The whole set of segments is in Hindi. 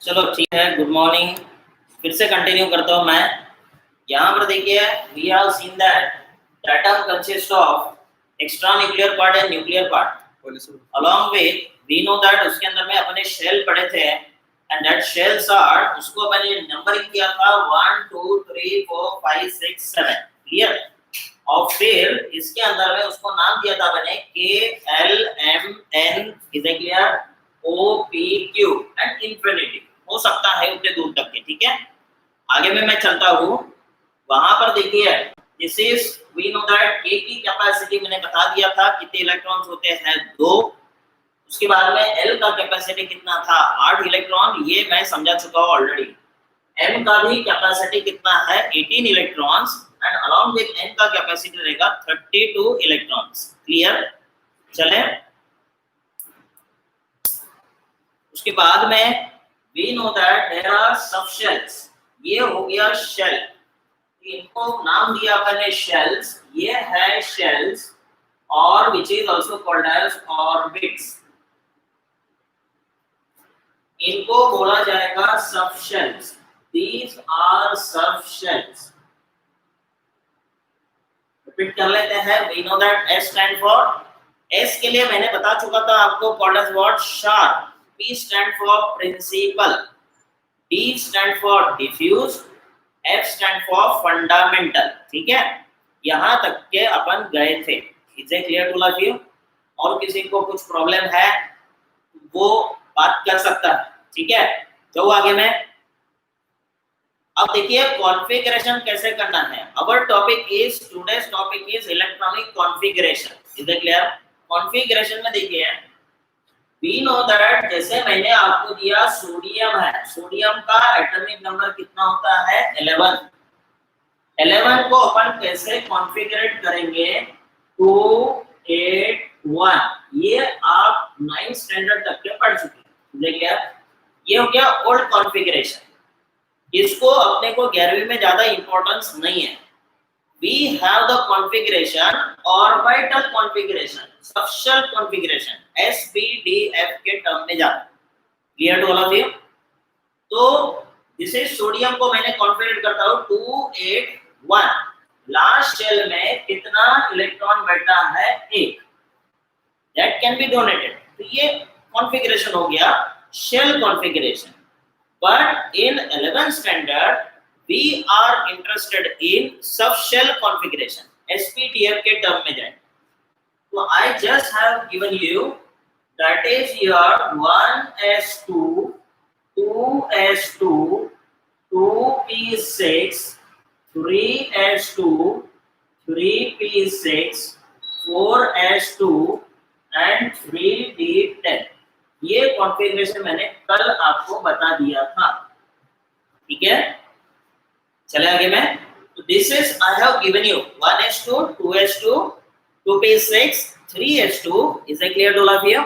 चलो ठीक है, गुड मॉर्निंग। फिर से कंटिन्यू करता हूँ मैं। यहाँ पर देखिए, we have seen that atom consist of extra nuclear part and nuclear part. Along with we know that उसके अंदर में अपने शेल पढ़े थे एंड दैट शेल्स आर, उसको अपने नंबरिंग किया था 1 2 3 4 5 6 7। क्लियर? और फिर इसके अंदर में उसको नाम दिया था मैंने K L M N, is a clear, O P Q and infinity. हो सकता है उतने दूर तक के। ठीक है, आगे में मैं चलता हूँ। वहां पर देखिए, this is we know that K की कैपेसिटी मैंने बता दिया था कितने इलेक्ट्रॉन्स होते हैं, 2। उसके बाद में एल का कैपेसिटी कितना था, 8 इलेक्ट्रॉन, ये मैं समझा चुका हूँ ऑलरेडी। एम का भी कैपेसिटी कितना है, 18 electrons, and along with N का कैपेसिटी रहेगा 32 इलेक्ट्रॉन्स। क्लियर? चले, उसके बाद में we know that there are subshells. ये हो गया शेल, इनको नाम दिया मैंने शेल्स। ये है शेल्स और which is also called as orbits. इनको बोला जाएगा subshells. These are subshells. Repeat कर लेते हैं। We know that S stand for, S के लिए मैंने बता चुका था आपको, called as what, sharp. P stand for principal, D stand for diffuse, F stand for fundamental. ठीक है, यहां तक के अपन गए थे। Is it clear to all you? और किसी को कुछ प्रॉब्लम है वो बात कर सकता है। ठीक है, तो आगे में अब देखिए कॉन्फ़िगरेशन कैसे करना है। Our topic is, today's topic is electronic configuration. Is it clear? Configuration में देखिए, वी नो दैट जैसे मैंने आपको दिया सोडियम है, सोडियम का एटॉमिक नंबर कितना होता है, 11। 11 को अपन कैसे कॉन्फ़िगरेट करेंगे, 2 8 1। ये आप 9th स्टैंडर्ड तक के पढ़ चुके हैं। देखिए, ये हो गया ओल्ड कॉन्फ़िगरेशन। इसको अपने को 11वीं में ज्यादा इंपॉर्टेंस नहीं है। We have the configuration orbital configuration, subshell configuration, SPDF के टर्म में जाता है। Clear to all of you? तो जिसे सोडियम को मैंने कॉन्फ़िगर करता हूँ 2 8 1। लास्ट शेल में कितना इलेक्ट्रॉन बैठा है, 1। That can be donated. तो ये कॉन्फ़िगरेशन हो गया shell configuration. But in 11th standard, we are interested in subshell configuration, SPDF के टर्म में जाए। तो I just have given you that is your 1s2, 2s2, 2p6, 3s2, 3p6, 4s2 and 3d10। ये कॉन्फ़िगरेशन मैंने कल आपको बता दिया था। ठीक है, चले आगे में। तो this is I have given you 1s2, 2s2, 2p6, 3s2। Is it clear to all of you?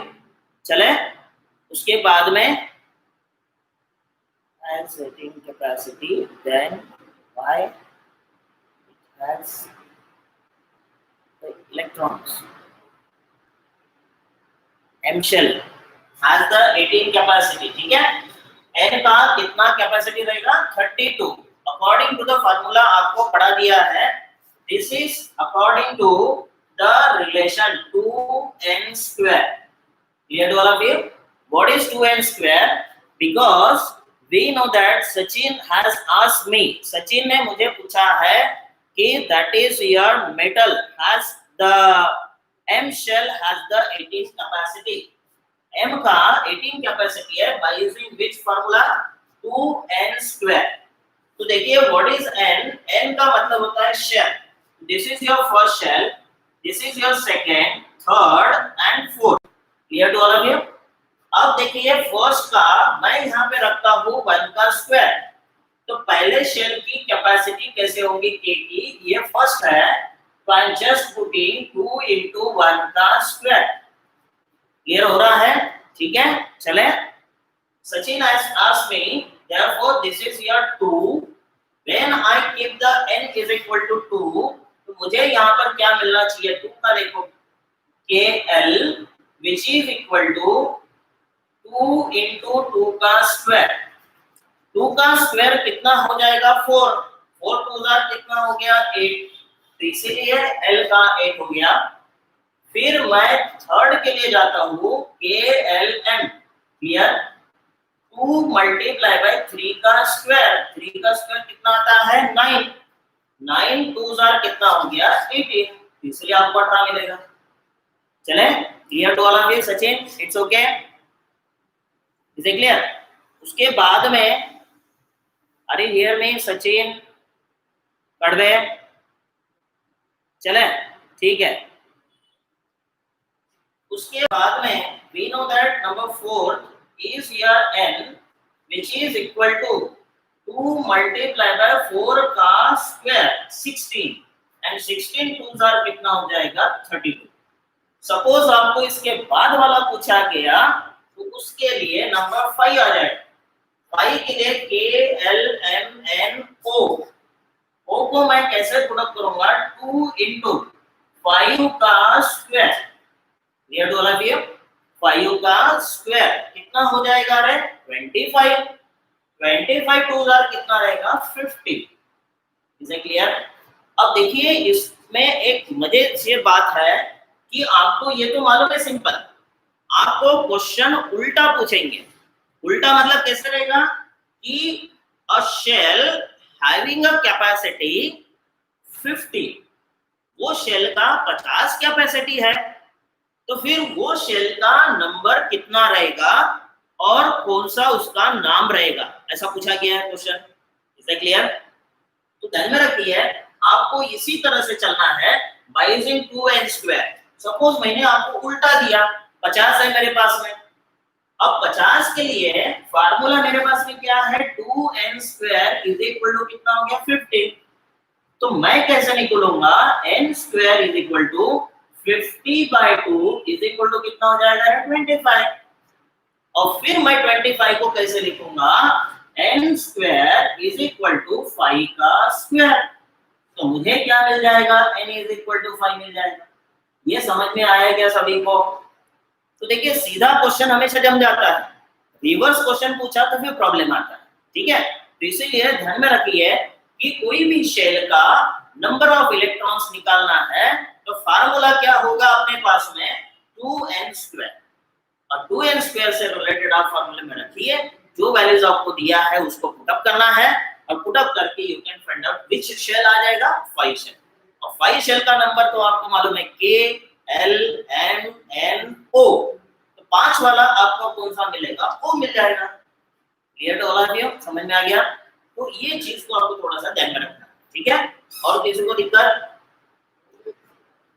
चले, उसके बाद में and setting capacity, then why it has the electrons. M shell has the 18 capacity। ठीक है, n का कितना कैपेसिटी रहेगा, 32। अकॉर्डिंग टू द फार्मूला आपको पढ़ा दिया है। This is according to the relation 2n square। Clear to all of you? What is 2n square? Because we know that Sachin has asked me, Sachin ने मुझे पूछा है कि that is your metal has the m shell has the 18 capacity। m का 18 कैपेसिटी है by using which formula, 2n square. तो देखिए व्हाट इज n? n का मतलब होता है shell. This is your first shell, this is your second, third and fourth. Clear to all of you? अब देखिए फर्स्ट का मैं यहां पे रखता हूं 1 का स्क्वायर। तो पहले शेल की कैपेसिटी कैसे होगी k की, ये फर्स्ट है, तो I am just putting 2 into 1 का स्क्वायर। क्लियर हो रहा है? ठीक है, चले। Sachin has asked me, therefore this is your 2। when I keep the n is equal to 2, तो मुझे यहाँ पर क्या मिलना चाहिए, 2 का देखो KL which is equal to 2 into 2 का स्क्वायर। 2 का स्क्वायर कितना हो जाएगा 4, 4 2 कितना हो गया 8, तो इसीलिए L का 8 हो गया। फिर मैं थर्ड के लिए जाता हूँ KLM, क्लियर, 2 मल्टीप्लाई बाय 3 का स्क्वायर, 3 का स्क्वायर कितना आता है 9, 9 2 कितना हो गया 18, इसलिए आपको 18 मिलेगा। चले, clear to all of you Sachin, it's okay, is it clear? उसके बाद में अरे हियर में सचिन पढ़ दे, चले ठीक है। उसके बाद में we know that number 4 is your n which is equal to 2 multiplied by 4 का स्क्वायर 16, एंड 16 2 कितना हो जाएगा 32। सपोज आपको इसके बाद वाला पूछा गया तो उसके लिए नंबर 5 आ जाएगा। 5 के लिए KLMNO, O को मैं कैसे प्रोडक्ट करूंगा 2 into 5 का square, clear to all of you, 5 का स्क्वायर कितना हो जाएगा रे 25, 25 2 कितना रहेगा 50, इज इट क्लियर? अब देखिए इसमें एक मजेदार बात है कि आपको ये तो मालूम है सिंपल, आपको क्वेश्चन उल्टा पूछेंगे। उल्टा मतलब कैसे रहेगा कि a shell having a capacity 50, वो शेल का 50 कैपेसिटी है, तो फिर वो शेल का नंबर कितना रहेगा और कौन सा उसका नाम रहेगा, ऐसा पूछा गया है क्वेश्चन, इज क्लियर? तो ध्यान में रखिए आपको इसी तरह से चलना है by using 2n square. Suppose मैंने आपको उल्टा दिया, 50 है मेरे पास में, अब 50 के लिए फार्मूला मेरे पास में क्या है 2n square is equal to कितना हो गया 50, तो मैं कैसे निकालूंगा n square is equal to 50 by 2 is equal to कितना हो जाएगा 25, और फिर मैं 25 को कैसे लिखूंगा n square is equal to 5 का स्क्वायर, तो मुझे क्या मिल जाएगा n इज इक्वल टू 5 मिल जाएगा। ये समझ में आया क्या सभी को? तो देखिए सीधा क्वेश्चन हमेशा जम जाता है, रिवर्स क्वेश्चन पूछा तो फिर प्रॉब्लम आता है, ठीक है? तो इसीलिए ध्यान में रखिए कि कोई भी शेल का नंबर ऑफ इलेक्ट्रॉन्स निकालना है तो फार्मूला क्या होगा अपने पास में 2n स्क्वायर, और 2n स्क्वायर से रिलेटेड आप फार्मूले में रखिए, जो वैल्यूज आपको दिया है उसको पुट अप करना है, और पुट अप करके you can find out which shell आ जाएगा 5 शेल, और 5 शेल का नंबर तो आपको मालूम है KLMNO, तो 5 वाला आपको कौन सा मिलेगा वो मिल जाएगा। Clear to all of you, समझ में आ गया? तो ये चीज को आपको थोड़ा सा ध्यान में रखना, ठीक है? और किसी को दिक्कत?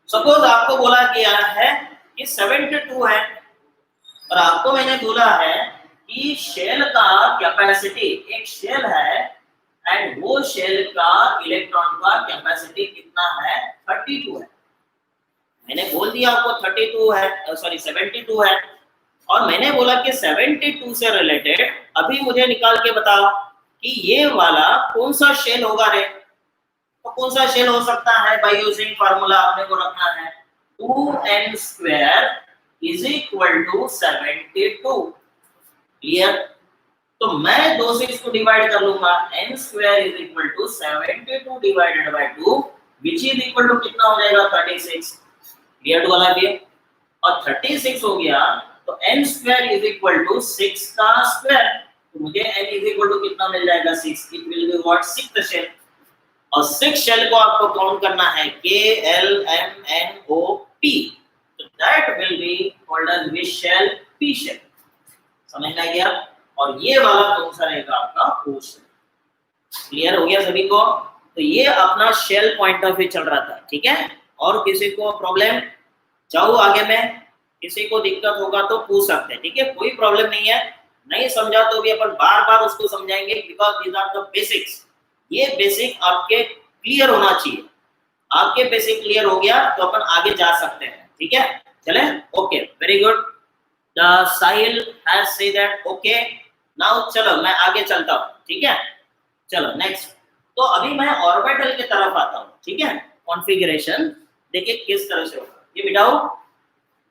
सपोज आपको बोला गया है कि 72 है, और आपको मैंने बोला है कि शेल का कैपेसिटी, एक शेल है एंड वो शेल का इलेक्ट्रॉन का कैपेसिटी कितना है 32 है। मैंने बोल दिया आपको 32 है, सॉरी 72 है, और मैंने बोला कि 72 से रिलेटेड अभी मुझे निकाल के बताओ कि ये वाला कौन सा शेल होगा रे, तो कौन सा शेल हो सकता है? बाय यूजिंग फार्मूला आपने को रखना है 2n square is equal to 72, clear? तो मैं 2 से इसको डिवाइड कर लूंगा, n square is equal to 72 divided by 2 which is equal to कितना हो जाएगा 36, क्लियर टू वाला ये, और 36 हो गया तो n square is equal to 6 का स्क्वायर, तो मुझे n इज इक्वल टू कितना मिल जाएगा 6, it will be what 6th shell, और 6 शेल को आपको काउंट करना है KLMNOP, तो that will be called as which shell P shell, समझ में आ गया? और ये वाला कौन सा रहेगा आपका O शेल। क्लियर हो गया सभी को? तो ये अपना शेल पॉइंट ऑफ व्यू चल रहा था, ठीक है? और किसी को प्रॉब्लम? जाओ आगे में, किसी को दिक्कत होगा तो पूछ सकते हैं, ठीक है? कोई प्रॉब्लम नहीं है, नहीं समझा तो भी अपन बार-बार उसको समझाएंगे, because these are the basics. ये बेसिक आपके क्लियर होना चाहिए, आपके बेसिक क्लियर हो गया तो अपन आगे जा सकते हैं, ठीक है? चले, okay, very good. The Sahil has say that okay, now चलो मैं आगे चलता हूं, ठीक है? चलो नेक्स्ट, तो अभी मैं ऑर्बिटल की तरफ आता हूं, ठीक है? कॉन्फ़िगरेशन देखिए किस तरह से होगा, ये मिटाओ,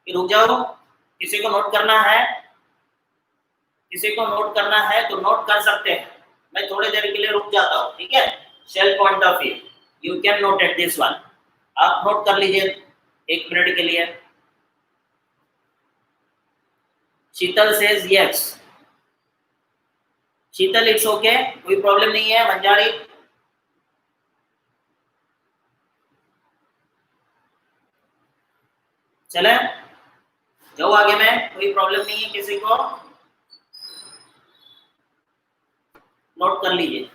ये रुक जाओ, किसी को नोट करना है, किसी को नोट करना है तो नोट कर सकते हैं, मैं थोड़ी देर के लिए रुक जाता हूँ, ठीक है। Shell point of view, you can note at this one, आप नोट कर लीजिए 1 मिनट के लिए। Sheetal says yes, Sheetal it's okay, कोई प्रॉब्लम नहीं है। मंजारी चले जाओ आगे में, कोई प्रॉब्लम नहीं है किसी को, नोट कर लीजिए।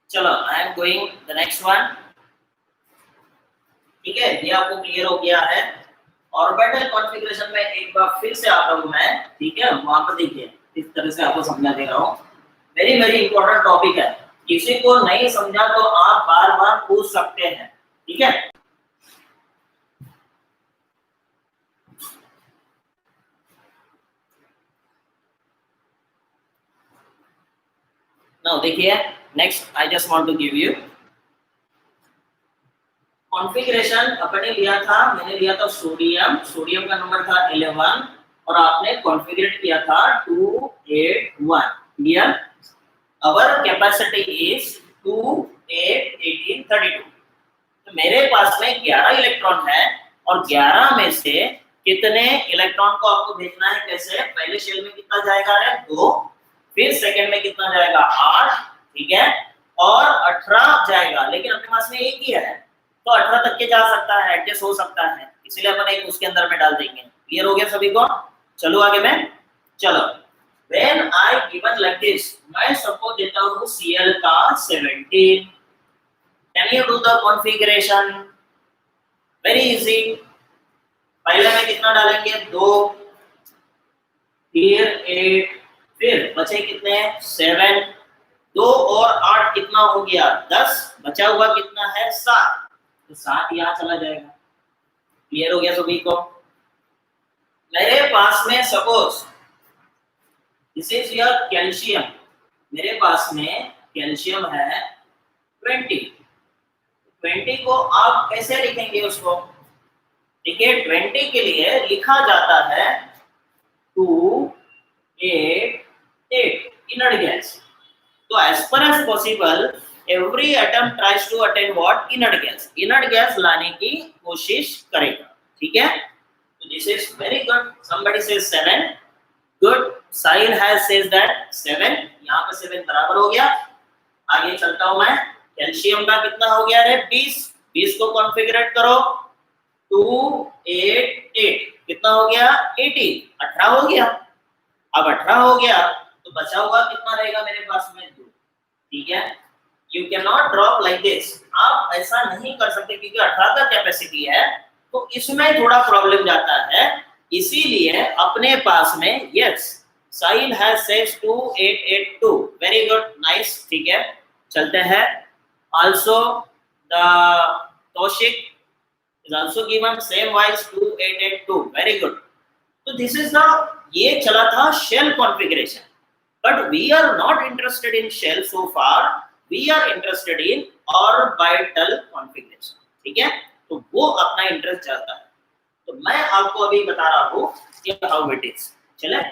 चलो I am going the next one, ठीक है। ये आपको क्लियर हो गया है। ऑर्बिटल कॉन्फ़िगरेशन में एक बार फिर से आता हूं मैं, ठीक है। वहां पर देखिए इस तरह से आपको समझा दे रहा हूं, वेरी वेरी इंपॉर्टेंट टॉपिक है, किसी को नहीं समझा तो आप बार बार पूछ सकते हैं, ठीक है। नाउ देखिए next I just want to give you configuration. अपने लिया था, मैंने लिया था सोडियम, सोडियम का नंबर था 11 और आपने कॉन्फ़िगरेट किया था 281, क्लियर। Our capacity is 2 8 18 32। तो मेरे पास में 11 इलेक्ट्रॉन है और 11 में से कितने इलेक्ट्रॉन को आपको भेजना है, कैसे, पहले शेल में कितना जाएगा है 2, फिर सेकंड में कितना जाएगा 8, ठीक है, और 18 जाएगा, लेकिन अपने पास में एक ही है तो 18 तक के जा सकता है, एडजस्ट हो सकता है, इसलिए अपन एक उसके अंदर में डाल देंगे। क्लियर हो गया सभी को? चलो आगे में, चलो when I given like this, मैं सपोज देता हूँ Cl का 17, can you do the configuration? Very easy। पहले में कितना डालेंगे 2, फिर 8, फिर बचे कितने 7, 2 और 8 कितना हो गया 10, बचा हुआ कितना है 7, तो 7 यहाँ चला जाएगा। क्लियर हो गया सभी को? मेरे पास में suppose this is your calcium, मेरे पास में कैल्शियम है 20 को आप कैसे लिखेंगे उसको? देखिए 20 के लिए लिखा जाता है 2 8 8 इनर्ट गैस। तो as far as possible every atom tries to attain what? Inert gas, inert gas लाने की कोशिश करेगा, ठीक है। तो this is very good। somebody says 7, good। Sahil has says that 7, यहाँ पे 7 बराबर हो गया। आगे चलता हूँ मैं, कैल्शियम का कितना हो गया है 20, 20 को कॉन्फ़िगरेट करो 2 8 8 कितना हो गया 18, 18 हो गया। अब 18 हो गया तो बचा हुआ कितना रहेगा मेरे पास में 2, ठीक है। You can not drop like this, आप ऐसा नहीं कर सकते क्योंकि 18 का कैपेसिटी है तो इसमें थोड़ा प्रॉब्लम जाता है, इसीलिए अपने पास में yes Sahil has says 2882, very good, nice, ठीक है। चलते हैं also the Taushik is also given same wise 2882, very good। तो this is the, ये चला था shell configuration, but we are not interested in shell so far, we are interested in orbital configuration, ठीक है। तो वो अपना इंटरेस्ट चाहता है, तो मैं आपको अभी बता रहा हूँ कि how it is। चले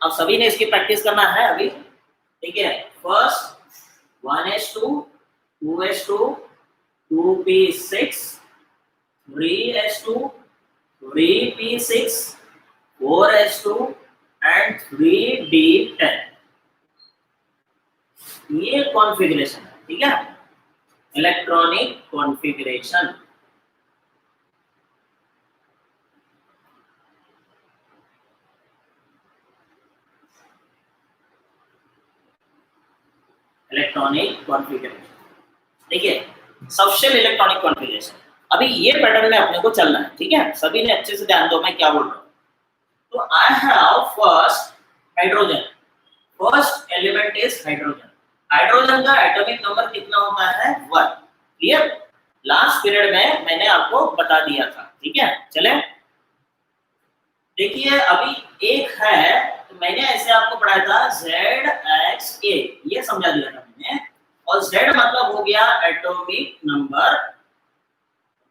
अब सभी ने इसकी प्रैक्टिस करना है अभी, ठीक है। First 1s2 2s2 2p6 3s2 3p6 4s2 and 3d10, ये कॉन्फ़िगरेशन है, ठीक है, इलेक्ट्रॉनिक कॉन्फ़िगरेशन। इलेक्ट्रॉनिक कॉन्फ़िगरेशन देखिए, सबशेल इलेक्ट्रॉनिक कॉन्फ़िगरेशन, अभी ये पैटर्न में अपने को चलना है, ठीक है। सभी ने अच्छे से ध्यान दो मैं क्या बोल रहा हूँ। तो I have first hydrogen, first element is hydrogen, hydrogen का एटॉमिक नंबर कितना होता है 1, क्लियर। लास्ट पीरियड में मैंने आपको बता दिया था, ठीक है। चले देखिए अभी एक है तो मैंने ऐसे आपको पढ़ाया था ZXA, ये समझा दिया था मैंने। और Z मतलब हो गया atomic number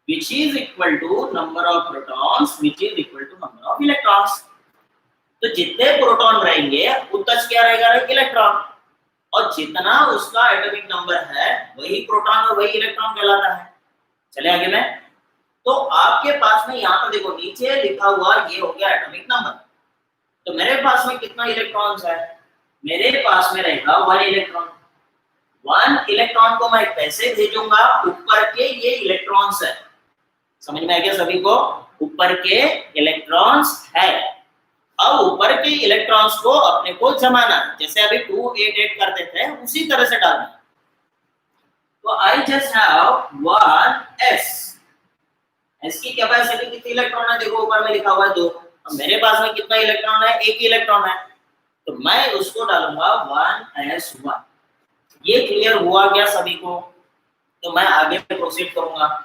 which is equal to number of protons which is equal to number of electrons। तो जितने प्रोटॉन रहेंगे उतना क्या रहेगा इलेक्ट्रॉन, और जितना उसका एटॉमिक नंबर है वही प्रोटॉन और वही इलेक्ट्रॉन कहलाता है। चले आगे में, तो आपके पास में यहाँ पर देखो नीचे लिखा हुआ ये हो गया एटॉमिक नंबर। तो मेरे पास में कितना इलेक्ट्रॉन्स है, मेरे पास में रहेगा 1 इलेक्ट्रॉन। 1 इलेक्ट्रॉन को मैं कैसे भेजूंगा, ऊपर के ये इलेक्ट्रॉन्स है, समझ में आ गया सभी को, ऊपर के इलेक्ट्रॉन्स है। अब ऊपर के इलेक्ट्रॉन्स को अपने को जमाना, जैसे अभी 2 8 8 करते थे उसी तरह से डालना। तो I just have 1s, s की कैपेसिटी कितनी इलेक्ट्रॉन है, देखो ऊपर में लिखा हुआ है 2। अब मेरे पास में कितना इलेक्ट्रॉन है, एक ही इलेक्ट्रॉन है, तो मैं उसको डालूंगा 1s1। ये क्लियर हुआ क्या सभी को? तो मैं आगे प्रोसीड करूंगा।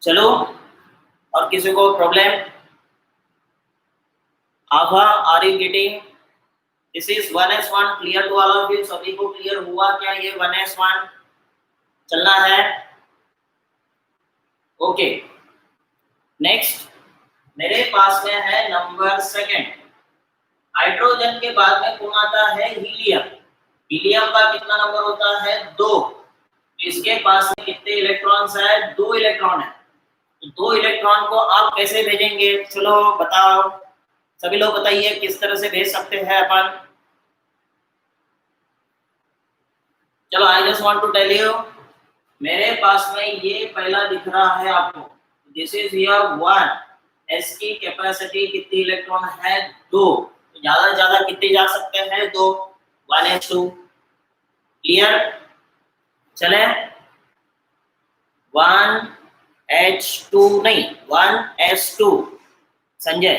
चलो, और किसी को problem? Abha, are you getting? This is 1s1 clear to all of you? सभी को क्लियर हुआ क्या ये 1s1 चलना है? ओके, नेक्स्ट मेरे पास में है नंबर 2। हाइड्रोजन के बाद में कौन आता है, हीलियम। हीलियम का कितना नंबर होता है, 2। इसके पास में कितने इलेक्ट्रॉन्स है, 2 इलेक्ट्रॉन है। तो 2 इलेक्ट्रॉन को आप कैसे भेजेंगे, चलो बताओ, सभी लोग बताइए किस तरह से भेज सकते हैं अपन। चलो, I just want to tell you, मेरे पास में ये पहला दिख रहा है आपको, दिस इज हियर 1। s की कैपेसिटी कितनी इलेक्ट्रॉन है, 2। तो ज्यादा से ज्यादा कितने जा सकते हैं, 2, 1s2। क्लियर? चले, 1h2 नहीं 1s2 संजय,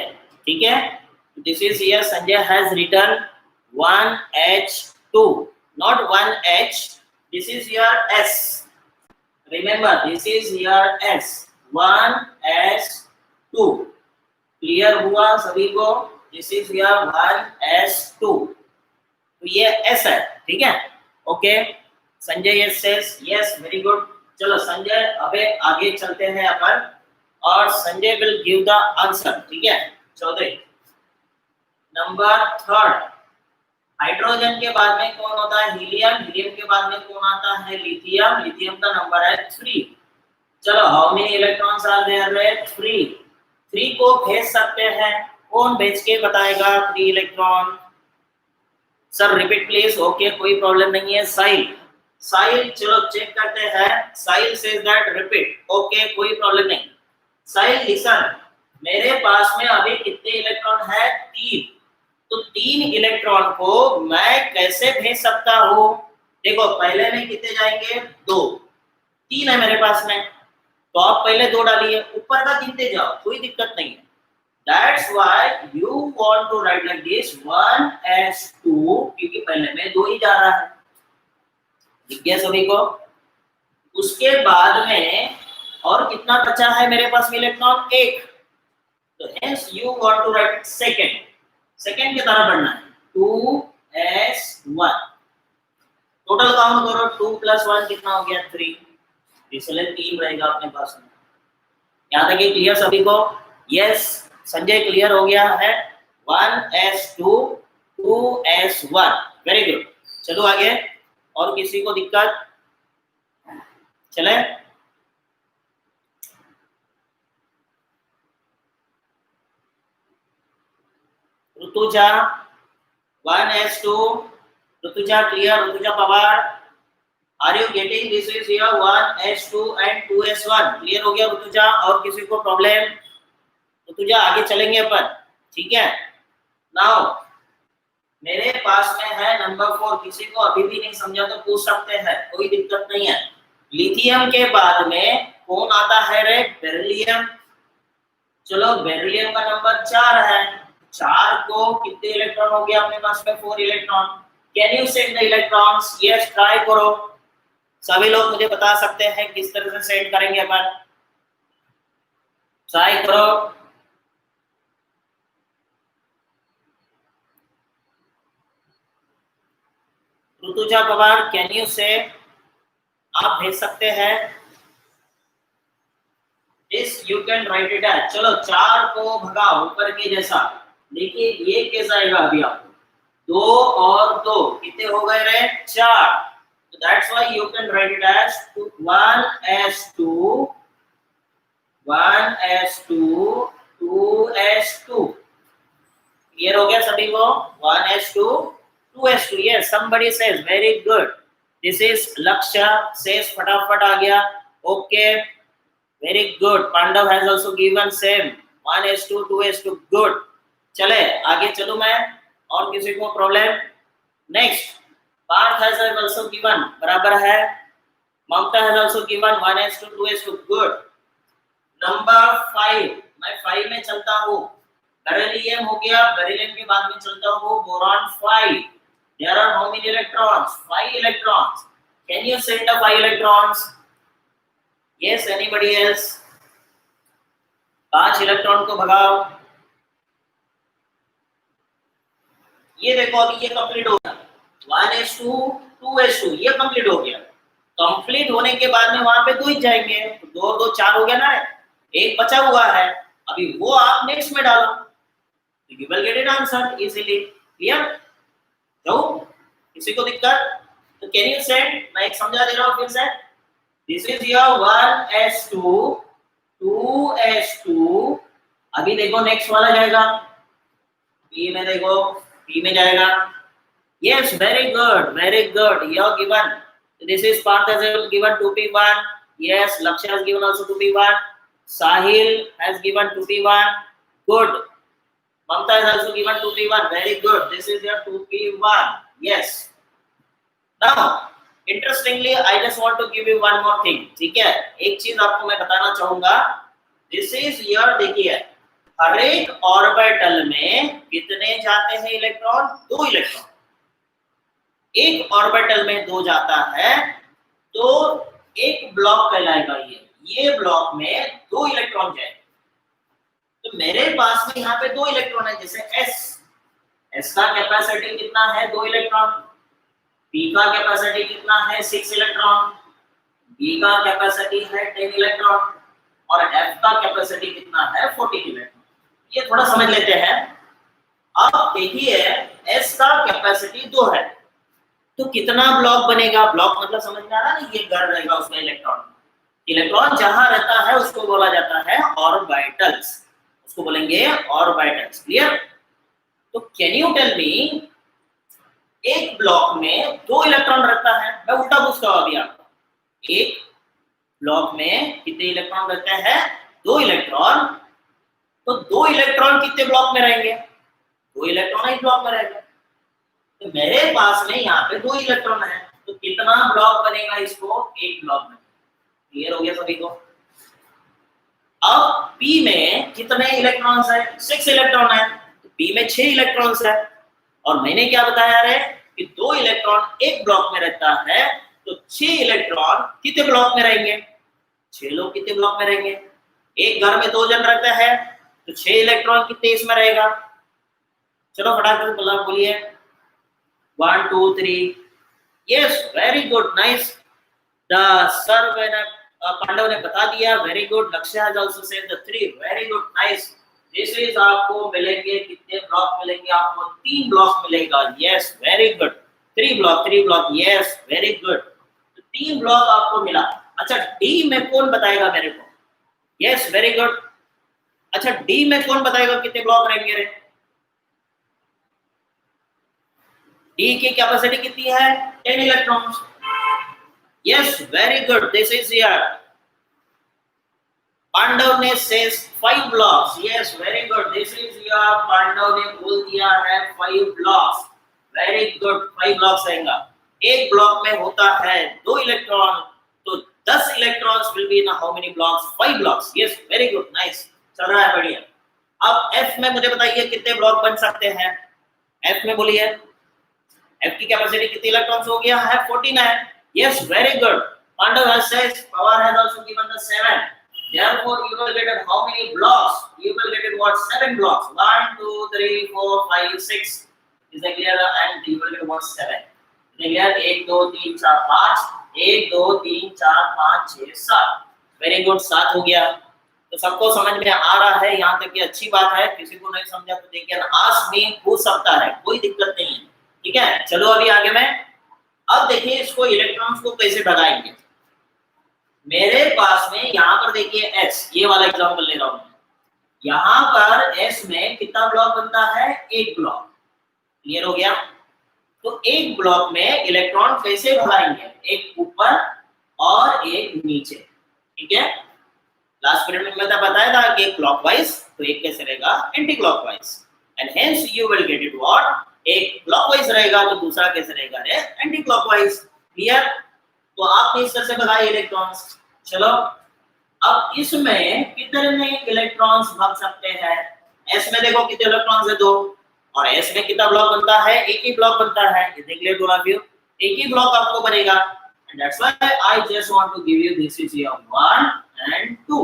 ठीक है। This is here Sanjay has written 1h2 not 1h, this is your s, remember this is your s, 1s2। Clear हुआ सभी को? दिस इज your 1s2, तो ये s है, ठीक है। Okay, Sanjay yes says yes, very good. चलो संजय, अबे आगे चलते हैं अपन, और Sanjay will give the answer, ठीक है। चौधरी, नंबर 3, हाइड्रोजन के बाद में कौन होता है, हीलियम। हीलियम के बाद में कौन आता है, लिथियम। लिथियम का नंबर है 3। चलो, how many electrons are there, 3। 3 को भेज सकते हैं, कौन भेज के बताएगा 3 electron? Sir repeat please. Okay, कोई प्रॉब्लम नहीं है। साहिल, साहिल चलो चेक करते हैं। साहिल सेज दैट रिपीट, ओके कोई प्रॉब्लम नहीं। साहिल लिसन, मेरे पास में अभी कितने इलेक्ट्रॉन है, 3। तो 3 इलेक्ट्रॉन को मैं कैसे भेज सकता हूँ? देखो पहले में कितने जाएंगे, 2। 3 है मेरे पास में, तो आप पहले 2 डालिए, ऊपर का गिनते जाओ, कोई दिक्कत नहीं है। That's why you want to write like this 1s2, क्योंकि पहले में 2 ही जा रहा है, ठीक है सभी को। उसके बाद में और कितना बचा है मेरे पास में इलेक्ट्रॉन, 1। तो hence you want to write second, second की तरह बढ़ना है, 2s1। टोटल काउंट करो, 2 + 1 कितना हो गया, 3। इसलिए 3 रहेगा अपने पास में। यहाँ तक ये क्लियर सभी को? यस, संजय क्लियर हो गया है। 1s2 2s1, very good. चलो आगे, और किसी को दिक्कत? चले, Rutuja 1s2, Rutuja clear, Rutuja Pawar, are you getting? This is here 1s2 and 2s1, clear हो गया ऋतुजा? और किसी को प्रॉब्लम? ऋतुजा आगे चलेंगे अपन, ठीक है। नाउ मेरे पास में है नंबर 4, किसी को अभी भी नहीं समझा तो पूछ सकते हैं, कोई दिक्कत नहीं है। लिथियम के बाद में कौन आता है रे, बेरिलियम। चलो, बेरिलियम का नंबर 4 है। 4 को कितने इलेक्ट्रॉन हो गया अपने पास में, 4 electron. Can you send the electrons? Yes, try करो। सभी लोग मुझे बता सकते हैं किस तरह से सेंड करेंगे अपन, ट्राई करो। ऋतुजा पवार, कैन यू से, आप भेज सकते हैं। This you can write it as, चलो 4 को भगाओ ऊपर के जैसा। देखिए ये कैसा आएगा अभी आपको, 2 और 2 कितने हो गए रे, 4। तो that's why you can write it as 1s2 1s2 2s2। Clear हो गया सभी को, 1s2 2s2। Yes, somebody says very good, this is Lakshya says फटाफट आ गया। Okay, very good. Pandav has also given same 1s2 2s2, good. चले आगे चलूं मैं, और किसी को problem? Next, Parth has also given, बराबर है। Mamta has also given 1s2 2s2, good. Number 5, मैं 5 में चलता हूँ। बेरिलियम हो गया, बेरिलियम के बाद में चलता हूँ boron 5। There are how many electrons? 5 electrons. Can you send the 5 electrons? Yes, anybody else? 5 electron को भगाओ। ये देखो अभी ये कंप्लीट हो गया, 1s2 2s2, ये कंप्लीट हो गया। कंप्लीट होने के बाद में वहां पे 2 ही जाएंगे, तो 2 और 2 4 हो गया ना, एक बचा हुआ है, अभी वो आप नेक्स्ट में डालो, तो you will get it answer easily. Clear? तो किसी को दिक्कत? तो कैन यू सेंड, मैं एक समझा दे रहा हूं फिर से। This is your 1s2 2s2। अभी देखो नेक्स्ट वाला जाएगा, P में देखो, P में जाएगा। Yes, very good, very good. You are given. This is Parth has given 2p1. Yes, Lakshya has given also 2p1. Sahil has given 2p1. Good. Mamta has also given 2p1. Very good. This is your 2p1. Yes. Now, interestingly, I just want to give you one more thing. ठीक है? एक चीज आपको मैं बताना चाहूंगा। This is your, देखिए, हर एक ऑर्बिटल में कितने जाते हैं इलेक्ट्रॉन? 2 इलेक्ट्रॉन। एक ऑर्बिटल में 2 जाता है, तो एक ब्लॉक कहलाएगा ये ब्लॉक में 2 इलेक्ट्रॉन जाए। तो मेरे पास में यहाँ पे 2 इलेक्ट्रॉन है, जैसे S का कैपेसिटी कितना है? 2 इलेक्ट्रॉन। P का कैपेसिटी कितना है? 6 इलेक्ट्रॉन। B का कैपेसिटी है 10 इलेक्ट्रॉन, और F का कैपेसिटी कितना है? 14 इलेक्ट्रॉन। ये थोड़ा समझ लेते हैं। अब देखिए S का कैपेसिटी 2 है, तो कितना ब्लॉक बनेगा? ब्लॉक मतलब समझ में आ रहा है ना, ये घर रहेगा उसमें इलेक्ट्रॉन। इलेक्ट्रॉन जहां रहता है उसको बोला जाता है ऑर्बिटल्स, उसको बोलेंगे ऑर्बिटल्स। क्लियर? तो कैन यू टेल मी, एक ब्लॉक में 2 इलेक्ट्रॉन रहता है, मैं उल्टा पूछता हूं अभी आपको, एक ब्लॉक में कितने इलेक्ट्रॉन रहते हैं? 2 इलेक्ट्रॉन। तो 2 इलेक्ट्रॉन कितने ब्लॉक में रहेंगे? 2 इलेक्ट्रॉन एक ब्लॉक में रहेगा। तो मेरे पास में यहाँ पे 2 इलेक्ट्रॉन है, तो कितना ब्लॉक बनेगा इसको? एक ब्लॉक में। क्लियर हो गया सभी को? अब P में कितने इलेक्ट्रॉन्स है? 6 इलेक्ट्रॉन है, तो P में 6 इलेक्ट्रॉन्स है। और मैंने क्या बताया रे कि 2 इलेक्ट्रॉन एक ब्लॉक में रहता है, तो 6 इलेक्ट्रॉन कितने ब्लॉक में रहेंगे? 6 लोग कितने ब्लॉक में रहेंगे? एक घर में 2 जन रहते हैं, तो 6 इलेक्ट्रॉन कितने इसमें रहेगा? चलो फटाफट बोलिए, 1 2 3। Yes, very good, nice. The sir Pandav ने बता दिया, very good. Lakshya has also said the 3, very good, nice. This is आपको मिलेंगे कितने ब्लॉक मिलेंगे? आपको 3 ब्लॉक मिलेगा। Yes, very good, 3 block. Yes, very good. तो 3 ब्लॉक आपको मिला। अच्छा, डी में कौन बताएगा मेरे को? Yes, very good. अच्छा, डी में कौन बताएगा कितने ब्लॉक रहेंगे रे? डी की कैपेसिटी कितनी है? 10 electrons. Yes, very good, this is here. Pandav ने says 5 blocks. Yes, very good, this is here. Pandav ने बोल दिया है 5 ब्लॉक्स। वेरी गुड, 5 ब्लॉक्स रहेगा। एक ब्लॉक में होता है 2 इलेक्ट्रॉन, तो 10 electrons will be in how many blocks? 5 blocks. Yes, very good, nice, चल रहा है बढ़िया। अब F में मुझे बताइए कितने ब्लॉक बन सकते हैं? F में बोलिए, F की कैपेसिटी कितने इलेक्ट्रॉन्स हो गया है? 14 है। Yes, very good. Pandav has said power has also given the 7. Therefore, you will get how many blocks? You will get what? 7 blocks. 1 2 3 4 5 6 is a clear, and you will get what? 7. Clear? 1 2 3 4 5, 1 2 3 4 5 6 7। Very good, 7 हो गया। तो सबको समझ में आ रहा है यहाँ तक? की अच्छी बात है। किसी को नहीं समझा तो देखिए आस्क मी, पूछ सकता है, कोई दिक्कत नहीं है। ठीक है, चलो अभी आगे मैं, अब देखिए इसको इलेक्ट्रॉन्स को कैसे भगाएंगे। मेरे पास में यहाँ पर देखिए एस, ये वाला एग्जांपल ले रहा हूँ। यहाँ पर एस में कितना ब्लॉक बनता है? एक ब्लॉक। क्लियर हो गया? तो एक ब्लॉक में इलेक्ट्रॉन कैसे भगाएंगे? एक ऊपर और एक नीचे। ठीक है, लास्ट पीरियड में मैंने बताया था कि क्लॉकवाइज, तो एक कैसे रहेगा? Anti clockwise. And hence you will get it what? एक क्लॉकवाइज रहेगा तो दूसरा कैसे रहेगा? Anti clockwise. क्लियर? तो आपने इस तरह से भगाए इलेक्ट्रॉन्स। चलो अब इसमें कितने इलेक्ट्रॉन्स भाग सकते हैं? एस में देखो कितने इलेक्ट्रॉन्स है? 2। और एस में कितना ब्लॉक बनता है? एक ही ब्लॉक बनता है। Is it clear to all of you? एक ही ब्लॉक आपको बनेगा। And that's why I just want to give you this is your 1 and 2।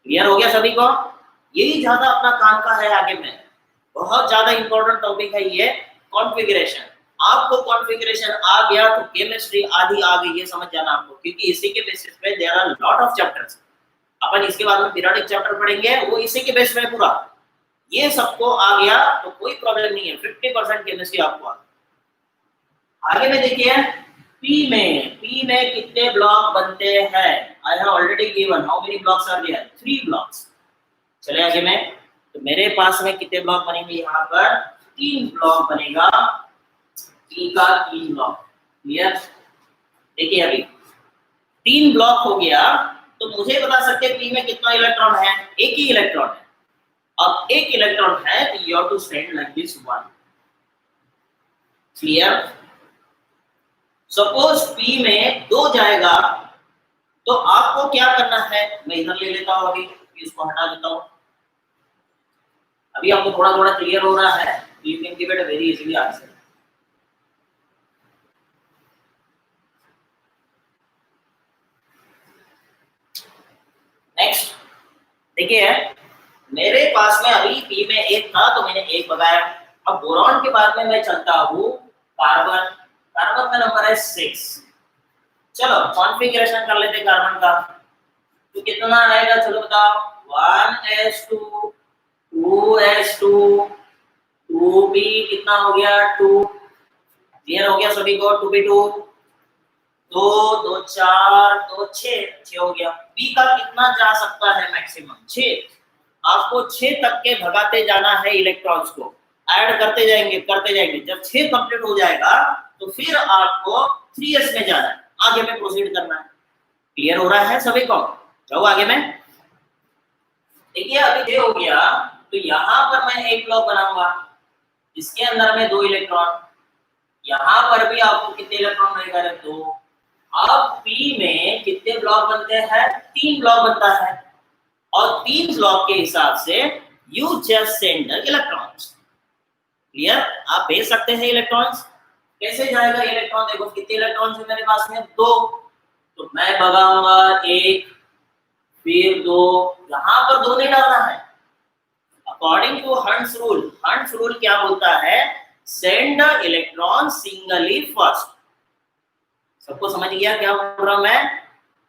Clear हो गया सभी को? यही ज्यादा अपना काम का है। आगे में बहुत ज्यादा इंपॉर्टेंट टॉपिक है ये, कॉन्फ़िगरेशन। आपको कॉन्फ़िगरेशन आ गया तो केमिस्ट्री आधी आ गई, ये समझ जाना आपको, क्योंकि इसी के बेसिस पे there are lot of chapters. अपन इसके बाद में पीरियोडिक चैप्टर पढ़ेंगे, वो इसी के बेस पे पूरा। ये सबको आ गया तो कोई प्रॉब्लम नहीं है, 50% केमिस्ट्री आपको आ गया। आगे में देखिए पी में कितने ब्लॉक बनते हैं? I have already given how many blocks are there? 3 blocks. चले आगे में, तो मेरे पास में कितने ब्लॉक बनेंगे? यहाँ पर 3 ब्लॉक बनेगा। पी का 3 ब्लॉक। क्लियर? देखिए अभी 3 ब्लॉक हो गया तो मुझे बता सकते हैं पी में कितना इलेक्ट्रॉन है? एक ही इलेक्ट्रॉन है। अब एक इलेक्ट्रॉन है तो you have to send like this 1। Clear? Suppose P में 2 जाएगा तो आपको क्या करना है? मैं इधर ले लेता हूं, अभी इसको हटा देता हूं। अभी आपको थोड़ा थोड़ा क्लियर हो रहा है, you can give it a very easily answer. Next देखिए, मेरे पास में अभी पी में 1 था तो मैंने 1 लगाया। अब बोरॉन के बाद में मैं चलता हूँ कार्बन। कार्बन का नंबर है 6। चलो कॉन्फ़िगरेशन कर लेते कार्बन का। तो कितना आएगा? चलो बताओ। 1s2 2s2 2p कितना हो गया? 2। क्लियर हो गया सभी को? 2p2 2 2 4 2 6 हो गया। p का कितना जा सकता है? मैक्सिमम 6। आपको 6 तक के भगाते जाना है इलेक्ट्रॉन्स को, ऐड करते जाएंगे करते जाएंगे। जब 6 कंप्लीट हो जाएगा तो फिर आपको 3s में जाना है, आगे में प्रोसीड करना है। क्लियर हो रहा है सभी को? जाओ आगे में। देखिए अभी ये हो गया तो यहाँ पर मैं एक ब्लॉक बनाऊंगा, इसके अंदर में 2 इलेक्ट्रॉन। यहाँ पर भी आपको कितने इलेक्ट्रॉन रहेगा? 2। अब P में कितने ब्लॉक बनते हैं? 3 ब्लॉक बनता है। और 3 ब्लॉक के हिसाब से you just send the electrons. Clear? आप भेज सकते हैं इलेक्ट्रॉन्स। कैसे जाएगा इलेक्ट्रॉन? देखो कितने इलेक्ट्रॉन्स है मेरे पास में? 2। तो मैं भगाऊंगा 1 फिर 2। यहाँ पर 2 नहीं डालना है। According to Hund's rule, Hund's rule क्या बोलता है? Send the electron singly first. सबको समझ गया क्या बोल रहा हूं मैं?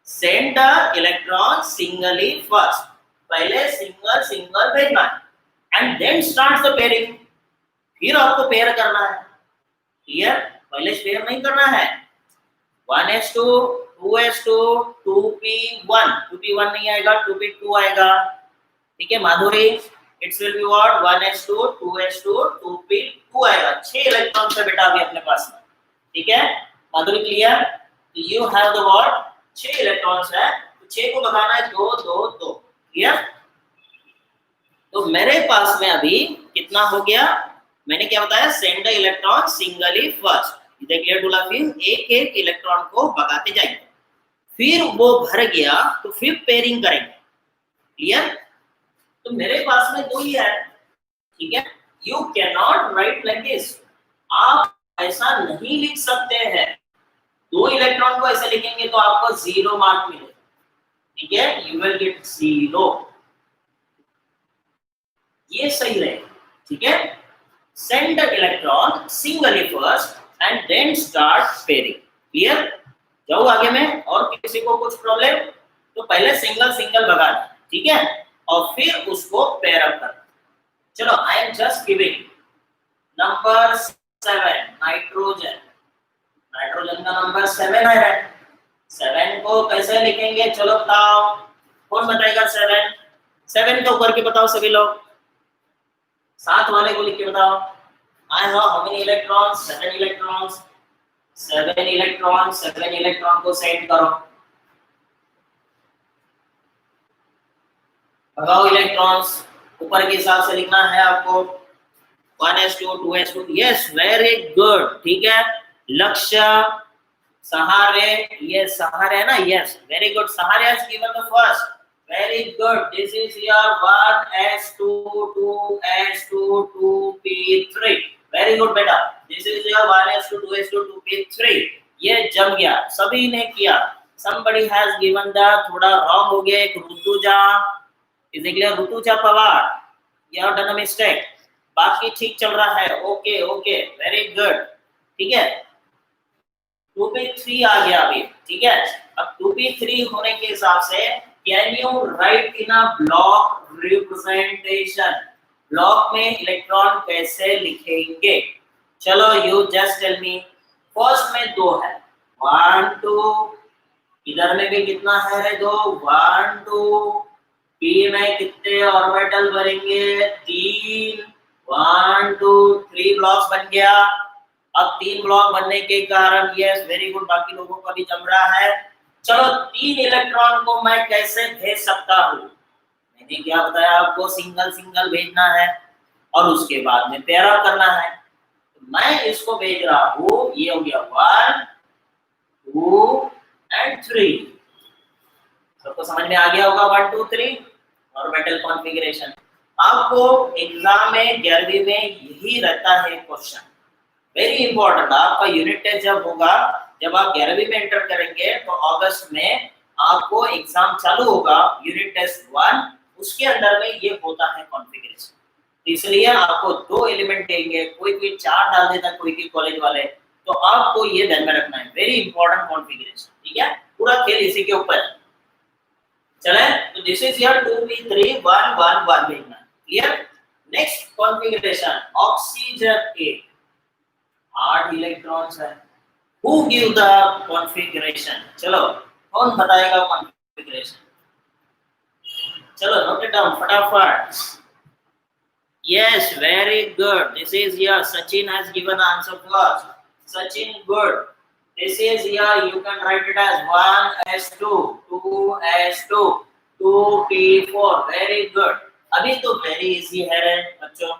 Send the electron singly first. पहले सिंगल सिंगल भेजना है and then start the pairing. फिर आपको पेयर करना है। क्लियर? पहले पेयर नहीं करना है। 1s2 2s2 2p1 2p1 नहीं आएगा, 2p2 आएगा। ठीक है Madhuri? It's will be what? 1s2 2s2 2p2 आएगा। 6 इलेक्ट्रॉन से बेटा अभी अपने पास में। ठीक है Madhuri? Clear? You have the what? 6 electrons है तो 6 को भगाना है 2 2 2। क्लियर? तो मेरे पास में अभी कितना हो गया? मैंने क्या बताया? Send the electron singly first. Is it clear to all? एक एक इलेक्ट्रॉन को भगाते जाएंगे, फिर वो भर गया तो फिर पेयरिंग करेंगे। क्लियर? तो मेरे पास में 2 ही है। ठीक है, you can not right like this. आप ऐसा नहीं लिख सकते हैं। 2 इलेक्ट्रॉन को ऐसे लिखेंगे तो आपको 0 मार्क मिलेगा। ठीक है, यू विल गेट 0। ये सही रहेगा। ठीक है, send the electron singly first and then start pairing. Clear? जाओ आगे में। और किसी को कुछ प्रॉब्लम तो पहले सिंगल सिंगल भगा, ठीक है, और फिर उसको पेयर अप कर। चलो, I am just giving number 7 nitrogen. Nitrogen का नंबर 7 है। 7 को कैसे लिखेंगे? चलो बताओ, कौन बताएगा? 7 के ऊपर के बताओ सभी लोग, 7 वाले को लिख के बताओ। I have how many electrons? 7 electrons. 7 electron, 7 electron को सेट करो, भगाओ इलेक्ट्रॉन्स। ऊपर के हिसाब से लिखना है आपको, 1s2 2s2। Yes, very good, ठीक है। लक्ष्य, सहारे, ये सहारे है ना? Yes, very good. Sahare has given the first, very good. This is your 1s2 2s2 2p3। Very good बेटा, this is your 1s2 2s2 2p3। ये जम गया, सभी ने किया। somebody has given the थोड़ा रॉन्ग हो गया, एक Rutuja, is it clear? Rutuja Pawar, you have done a mistake। बाकी ठीक चल रहा है, ओके ओके, वेरी गुड, ठीक है। 2p3 आ गया अभी, ठीक है। अब 2p3 होने के हिसाब से can you write in a block representation? Block में इलेक्ट्रॉन कैसे लिखेंगे? चलो, you just tell me. First में 2 है, 1 2, इधर में भी कितना है? 2, 1 2। पी में कितने ऑर्बिटल बनेंगे? 3, 1 2 3 ब्लॉक्स बन गया। अब 3 ब्लॉक बनने के कारण, यस वेरी गुड, बाकी लोगों का भी जम रहा है। चलो, 3 इलेक्ट्रॉन को मैं कैसे भेज सकता हूँ? मैंने क्या बताया आपको? सिंगल सिंगल भेजना है और उसके बाद में पेयर अप करना है। मैं इसको भेज रहा हूँ, ये हो गया 1 2 एंड 3। सबको समझ में आ गया होगा 1 2 3 ऑर्बिटल कॉन्फ़िगरेशन। आपको एग्जाम में 11वीं में यही रहता है क्वेश्चन, वेरी इंपॉर्टेंट। आपका यूनिट टेस्ट जब होगा, जब आप 11वीं में एंटर करेंगे तो अगस्त में आपको एग्जाम चालू होगा, यूनिट टेस्ट 1, उसके अंदर में ये होता है कॉन्फ़िगरेशन। इसलिए आपको 2 एलिमेंट देंगे, कोई 4 डाल देता, कोई कॉलेज वाले, तो आपको ये ध्यान में रखना है, वेरी इंपॉर्टेंट कॉन्फ़िगरेशन, ठीक है। पूरा खेल इसी के ऊपर है। चले, तो दिस इज योर 2p3 1 1 1 देखना, clear. Next configuration, oxygen 8 electrons है। Who give the configuration? चलो, कौन बताएगा कॉन्फ़िगरेशन? चलो, नोट इट डाउन फटाफट। Yes, very good. This is your Sachin has given the answer first. Sachin, good. This is your, you can write it as 1s2 2s2 2p4। Very good. अभी तो very easy है बच्चों,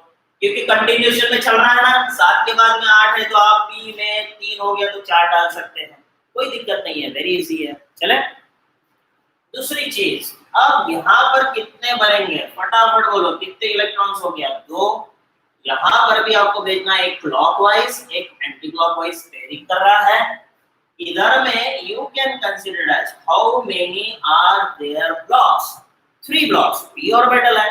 क्योंकि कंटिन्यूएशन में चल रहा है ना। 7 के बाद में 8 है, तो आप p में 3 हो गया तो 4 डाल सकते हैं, कोई दिक्कत नहीं है, वेरी इजी है। चले, दूसरी चीज, अब यहाँ पर कितने बनेंगे? फटाफट बोलो, कितने इलेक्ट्रॉन्स हो गया? 2। यहाँ पर भी आपको भेजना है, एक क्लॉकवाइज एक एंटी क्लॉकवाइज पेयरिंग कर रहा है। इधर में you can consider as how many are there blocks? 3 blocks, p orbital है,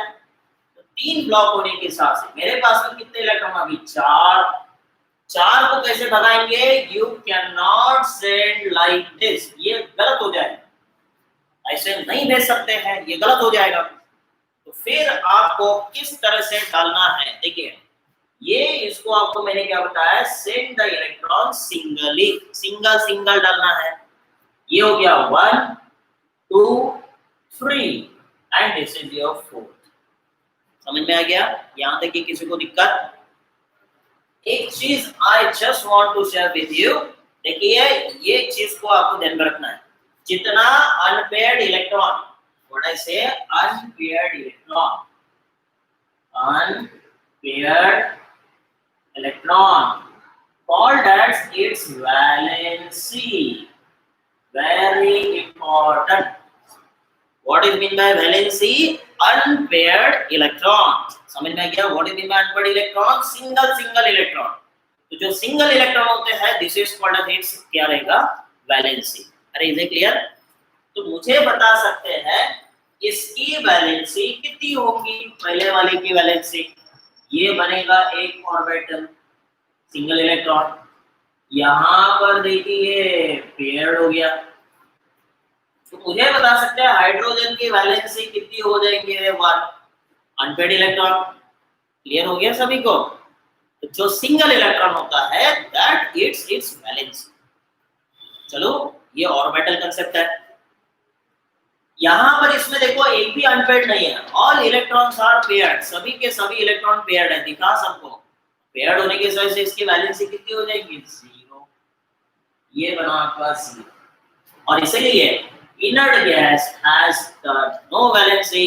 3 ब्लॉक होने के हिसाब से मेरे पास में कितने इलेक्ट्रॉन? अभी 4। 4 को कैसे भगाएंगे? You can not send like this, ये गलत हो जाएगा, ऐसे नहीं भेज सकते हैं, ये गलत हो जाएगा। तो फिर आपको किस तरह से डालना है? देखिए, ये इसको आपको मैंने क्या बताया, send the electron singly, single single डालना है। ये हो गया 1 2 3 एंड दिस इज योर 4। समझ में आ गया? यहां तक कि किसी को दिक्कत? एक चीज I just want to share with you, देखिए ये चीज को आपको ध्यान में रखना है। जितना अनपेयर्ड इलेक्ट्रॉन, व्हाट आई से, unpaired electron, unpaired electron called as its valency, very important. What is mean by valency? Unpaired electron. समझ में आ गया? What is mean by unpaired electron? Single single electron. तो जो सिंगल इलेक्ट्रॉन होते हैं, this is called as it's क्या रहेगा? वैलेंसी। अरे इज इट क्लियर? तो मुझे बता सकते हैं इसकी वैलेंसी कितनी होगी? पहले वाले की वैलेंसी, ये बनेगा एक ऑर्बिटल सिंगल इलेक्ट्रॉन, यहाँ पर देखिए पेयर्ड हो गया। तो मुझे बता सकते हैं हाइड्रोजन की वैलेंसी कितनी हो जाएंगे? 1 अनपेड इलेक्ट्रॉन। क्लियर हो गया सभी को? तो जो सिंगल इलेक्ट्रॉन होता है दैट इट्स वैलेंसी। चलो ये ऑर्बिटल कंसेप्ट है। यहाँ पर इसमें देखो एक भी अनपेड नहीं है, ऑल इलेक्ट्रॉन्स आर पेयर्ड, सभी के सभी इलेक्ट्रॉन पेयर्ड है। दिखा सबको? पेयर्ड होने की वजह से इसकी वैलेंसी कितनी हो जाएगी? 0। ये बना आपका 0। और इसीलिए inert gas has no valency,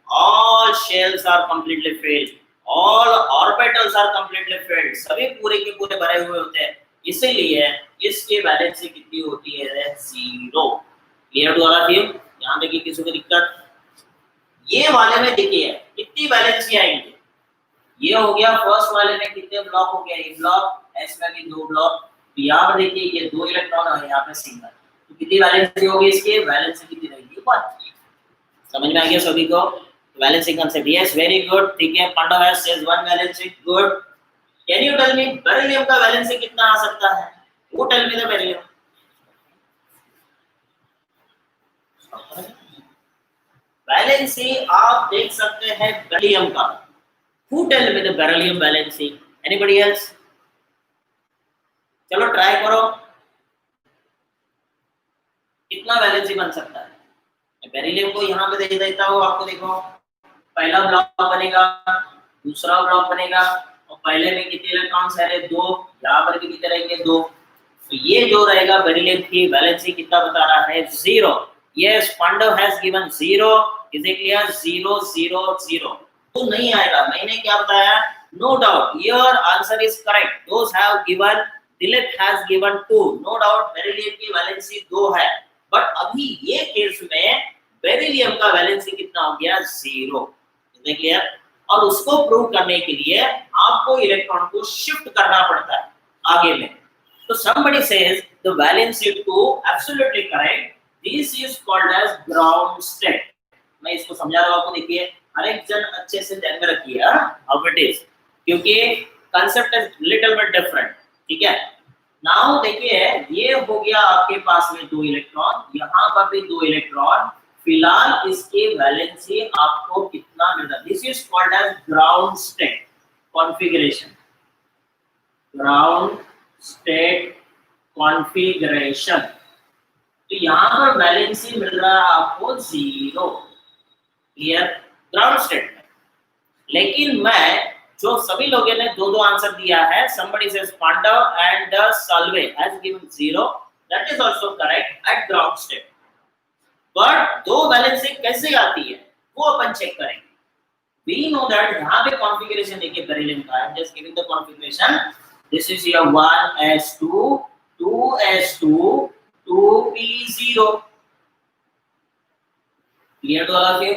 all shells are completely filled, all orbitals are completely filled, सभी पूरे के पूरे भरे हुए होते हैं, इसीलिए इसकी वैलेंसी कितनी होती है? 0। Clear to all of you? यहाँ देखिए किसी को दिक्कत? ये वाले में देखिए कितनी वैलेंसी आएंगे? ये हो गया फर्स्ट वाले में कितने ब्लॉक हो गया? एक ब्लॉक, एस में भी 2 ब्लॉक। तो यहाँ पर देखिए ये 2 इलेक्ट्रॉन है, यहाँ पे सिंगल। तो कितनी वैलेंसी होगी इसकी? वैलेंसी कितनी रहेगी? 1। समझ में आ गया सभी को? Valency concept? Yes, very good. ठीक है, Pandav has says 1 valency. Good. Can you tell me beryllium का वैलेंसी कितना आ सकता है? वो tell me the beryllium. Valency आप देख सकते हैं बेरिलियम का। Who tell me the beryllium valency? Anybody else? चलो ट्राई करो, कितना वैलेंसी बन सकता है? बेरिलियम को यहाँ पे दे देता हूँ आपको, देखो पहला ब्लॉक बनेगा, दूसरा ब्लॉक बनेगा, और पहले में कितने इलेक्ट्रॉन्स है? 2। यहाँ पर भी कितने रहेंगे? 2। तो ये जो रहेगा बेरिलियम की वैलेंसी कितना बता रहा है? 0। Yes, Pandav has given 0। Is it clear? 0 0 0 तो नहीं आएगा। मैंने क्या बताया? No doubt your answer is correct. Those have given, Dilip has given 2। No doubt beryllium की वैलेंसी 2 है, बट अभी ये केस में बेरिलियम का वैलेंसी कितना हो गया? 0। Is clear? और उसको प्रूव करने के लिए आपको इलेक्ट्रॉन को शिफ्ट करना पड़ता है आगे में। तो somebody says the valency 2 absolutely correct. This is called as ground state. मैं इसको समझा रहा हूं आपको, देखिए हर एक जन अच्छे से ध्यान में रखिए हाउ इट इज, क्योंकि concept is little bit different. ठीक है, नाउ देखिए ये हो गया आपके पास में 2 इलेक्ट्रॉन, यहाँ पर भी 2 इलेक्ट्रॉन। फिलहाल इसकी वैलेंसी आपको कितना मिल रहा है? This is called as ground state configuration. Ground state configuration. तो यहाँ पर वैलेंसी मिल रहा है आपको 0। क्लियर? ग्राउंड स्टेट में। लेकिन मैं जो सभी लोगों ने 2-2 आंसर दिया है, somebody says Pandav and Salve has given 0, that is also correct at ground state. But 2 valency कैसे आती है वो अपन चेक करेंगे। We know that यहाँ पे कॉन्फ़िगरेशन देखिए बेरिलियम का, I'm just giving the configuration. This is your 1s2 2s2 2p0। Clear to all of you?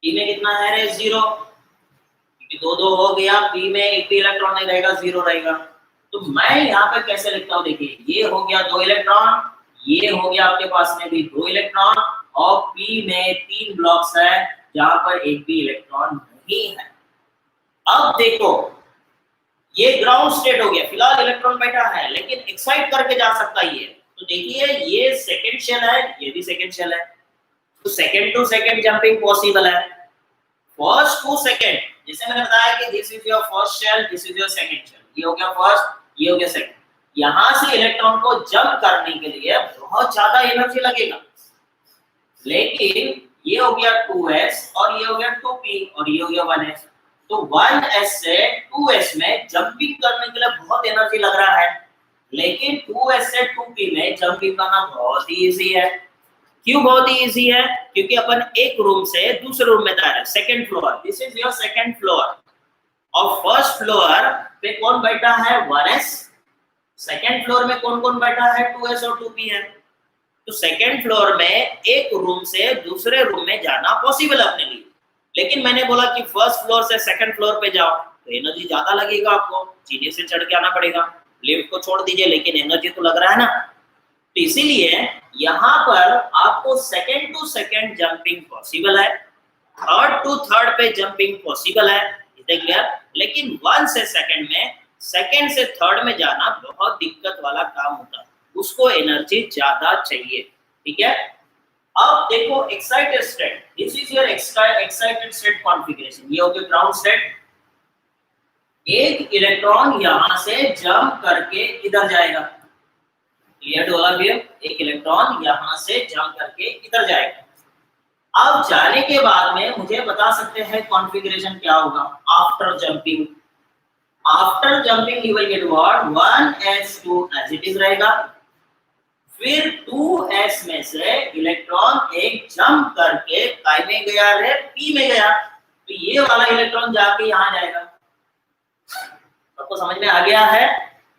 P में कितना है रे? 0, क्योंकि 2-2 हो गया। पी में एक भी इलेक्ट्रॉन नहीं रहेगा, 0 रहेगा। तो मैं यहाँ पे कैसे लिखता हूँ? देखिए ये हो गया 2 इलेक्ट्रॉन, ये हो गया आपके पास में भी 2 इलेक्ट्रॉन, और पी में 3 ब्लॉक्स है जहां पर एक भी इलेक्ट्रॉन नहीं है। अब देखो ये ग्राउंड स्टेट हो गया, फिलहाल इलेक्ट्रॉन बैठा है लेकिन एक्साइट करके जा सकता है ये। तो देखिए ये सेकंड शेल है, ये भी सेकंड शेल है, तो second to second jumping possible है। फर्स्ट टू सेकंड, जैसे मैंने बताया कि this is your first shell, this is your second shell, ये हो गया फर्स्ट, ये हो गया सेकंड। यहां से इलेक्ट्रॉन को जंप करने के लिए बहुत ज्यादा एनर्जी लगेगा, लेकिन ये हो गया 2s और ये हो गया 2p और ये हो गया 1s। तो 1s से 2s में जंपिंग करने के लिए बहुत एनर्जी लग रहा है, लेकिन 2s से 2p में जंपिंग करना बहुत ही इजी है। क्यों बहुत ही इजी है? क्योंकि अपन एक रूम से दूसरे रूम में जा रहे हैं, second floor, this is your second floor, और फर्स्ट फ्लोर पे कौन बैठा है? 1s। सेकंड फ्लोर में कौन कौन बैठा है? 2s और 2p है। तो सेकंड फ्लोर में एक रूम से दूसरे रूम में जाना पॉसिबल है अपने लिए, लेकिन मैंने बोला कि फर्स्ट फ्लोर से सेकंड फ्लोर पे जाओ तो एनर्जी ज्यादा लगेगा, आपको सीढ़ी से चढ़ के आना पड़ेगा। लिफ्ट को छोड़ दीजिए, लेकिन एनर्जी तो लग रहा है ना। तो इसीलिए यहाँ पर आपको second to second jumping possible है, थर्ड टू थर्ड पे जंपिंग पॉसिबल है, इज क्लियर? लेकिन 1 से सेकंड में सेकंड से थर्ड में जाना बहुत दिक्कत वाला काम होता है, उसको एनर्जी ज्यादा चाहिए, ठीक है। अब देखो excited state, this is your excited state configuration, ये हो गया ग्राउंड स्टेट। एक इलेक्ट्रॉन यहां से जंप करके इधर जाएगा, clear to all of you, एक इलेक्ट्रॉन यहां से जंप करके इधर जाएगा। अब जाने के बाद में मुझे बता सकते हैं कॉन्फ़िगरेशन क्या होगा after jumping. After jumping you will get what 1s2 as it is रहेगा, फिर 2s में से इलेक्ट्रॉन एक जंप करके काय में गया रे, p में गया, तो ये वाला इलेक्ट्रॉन जाके यहां जाएगा। आपको समझ में आ गया है?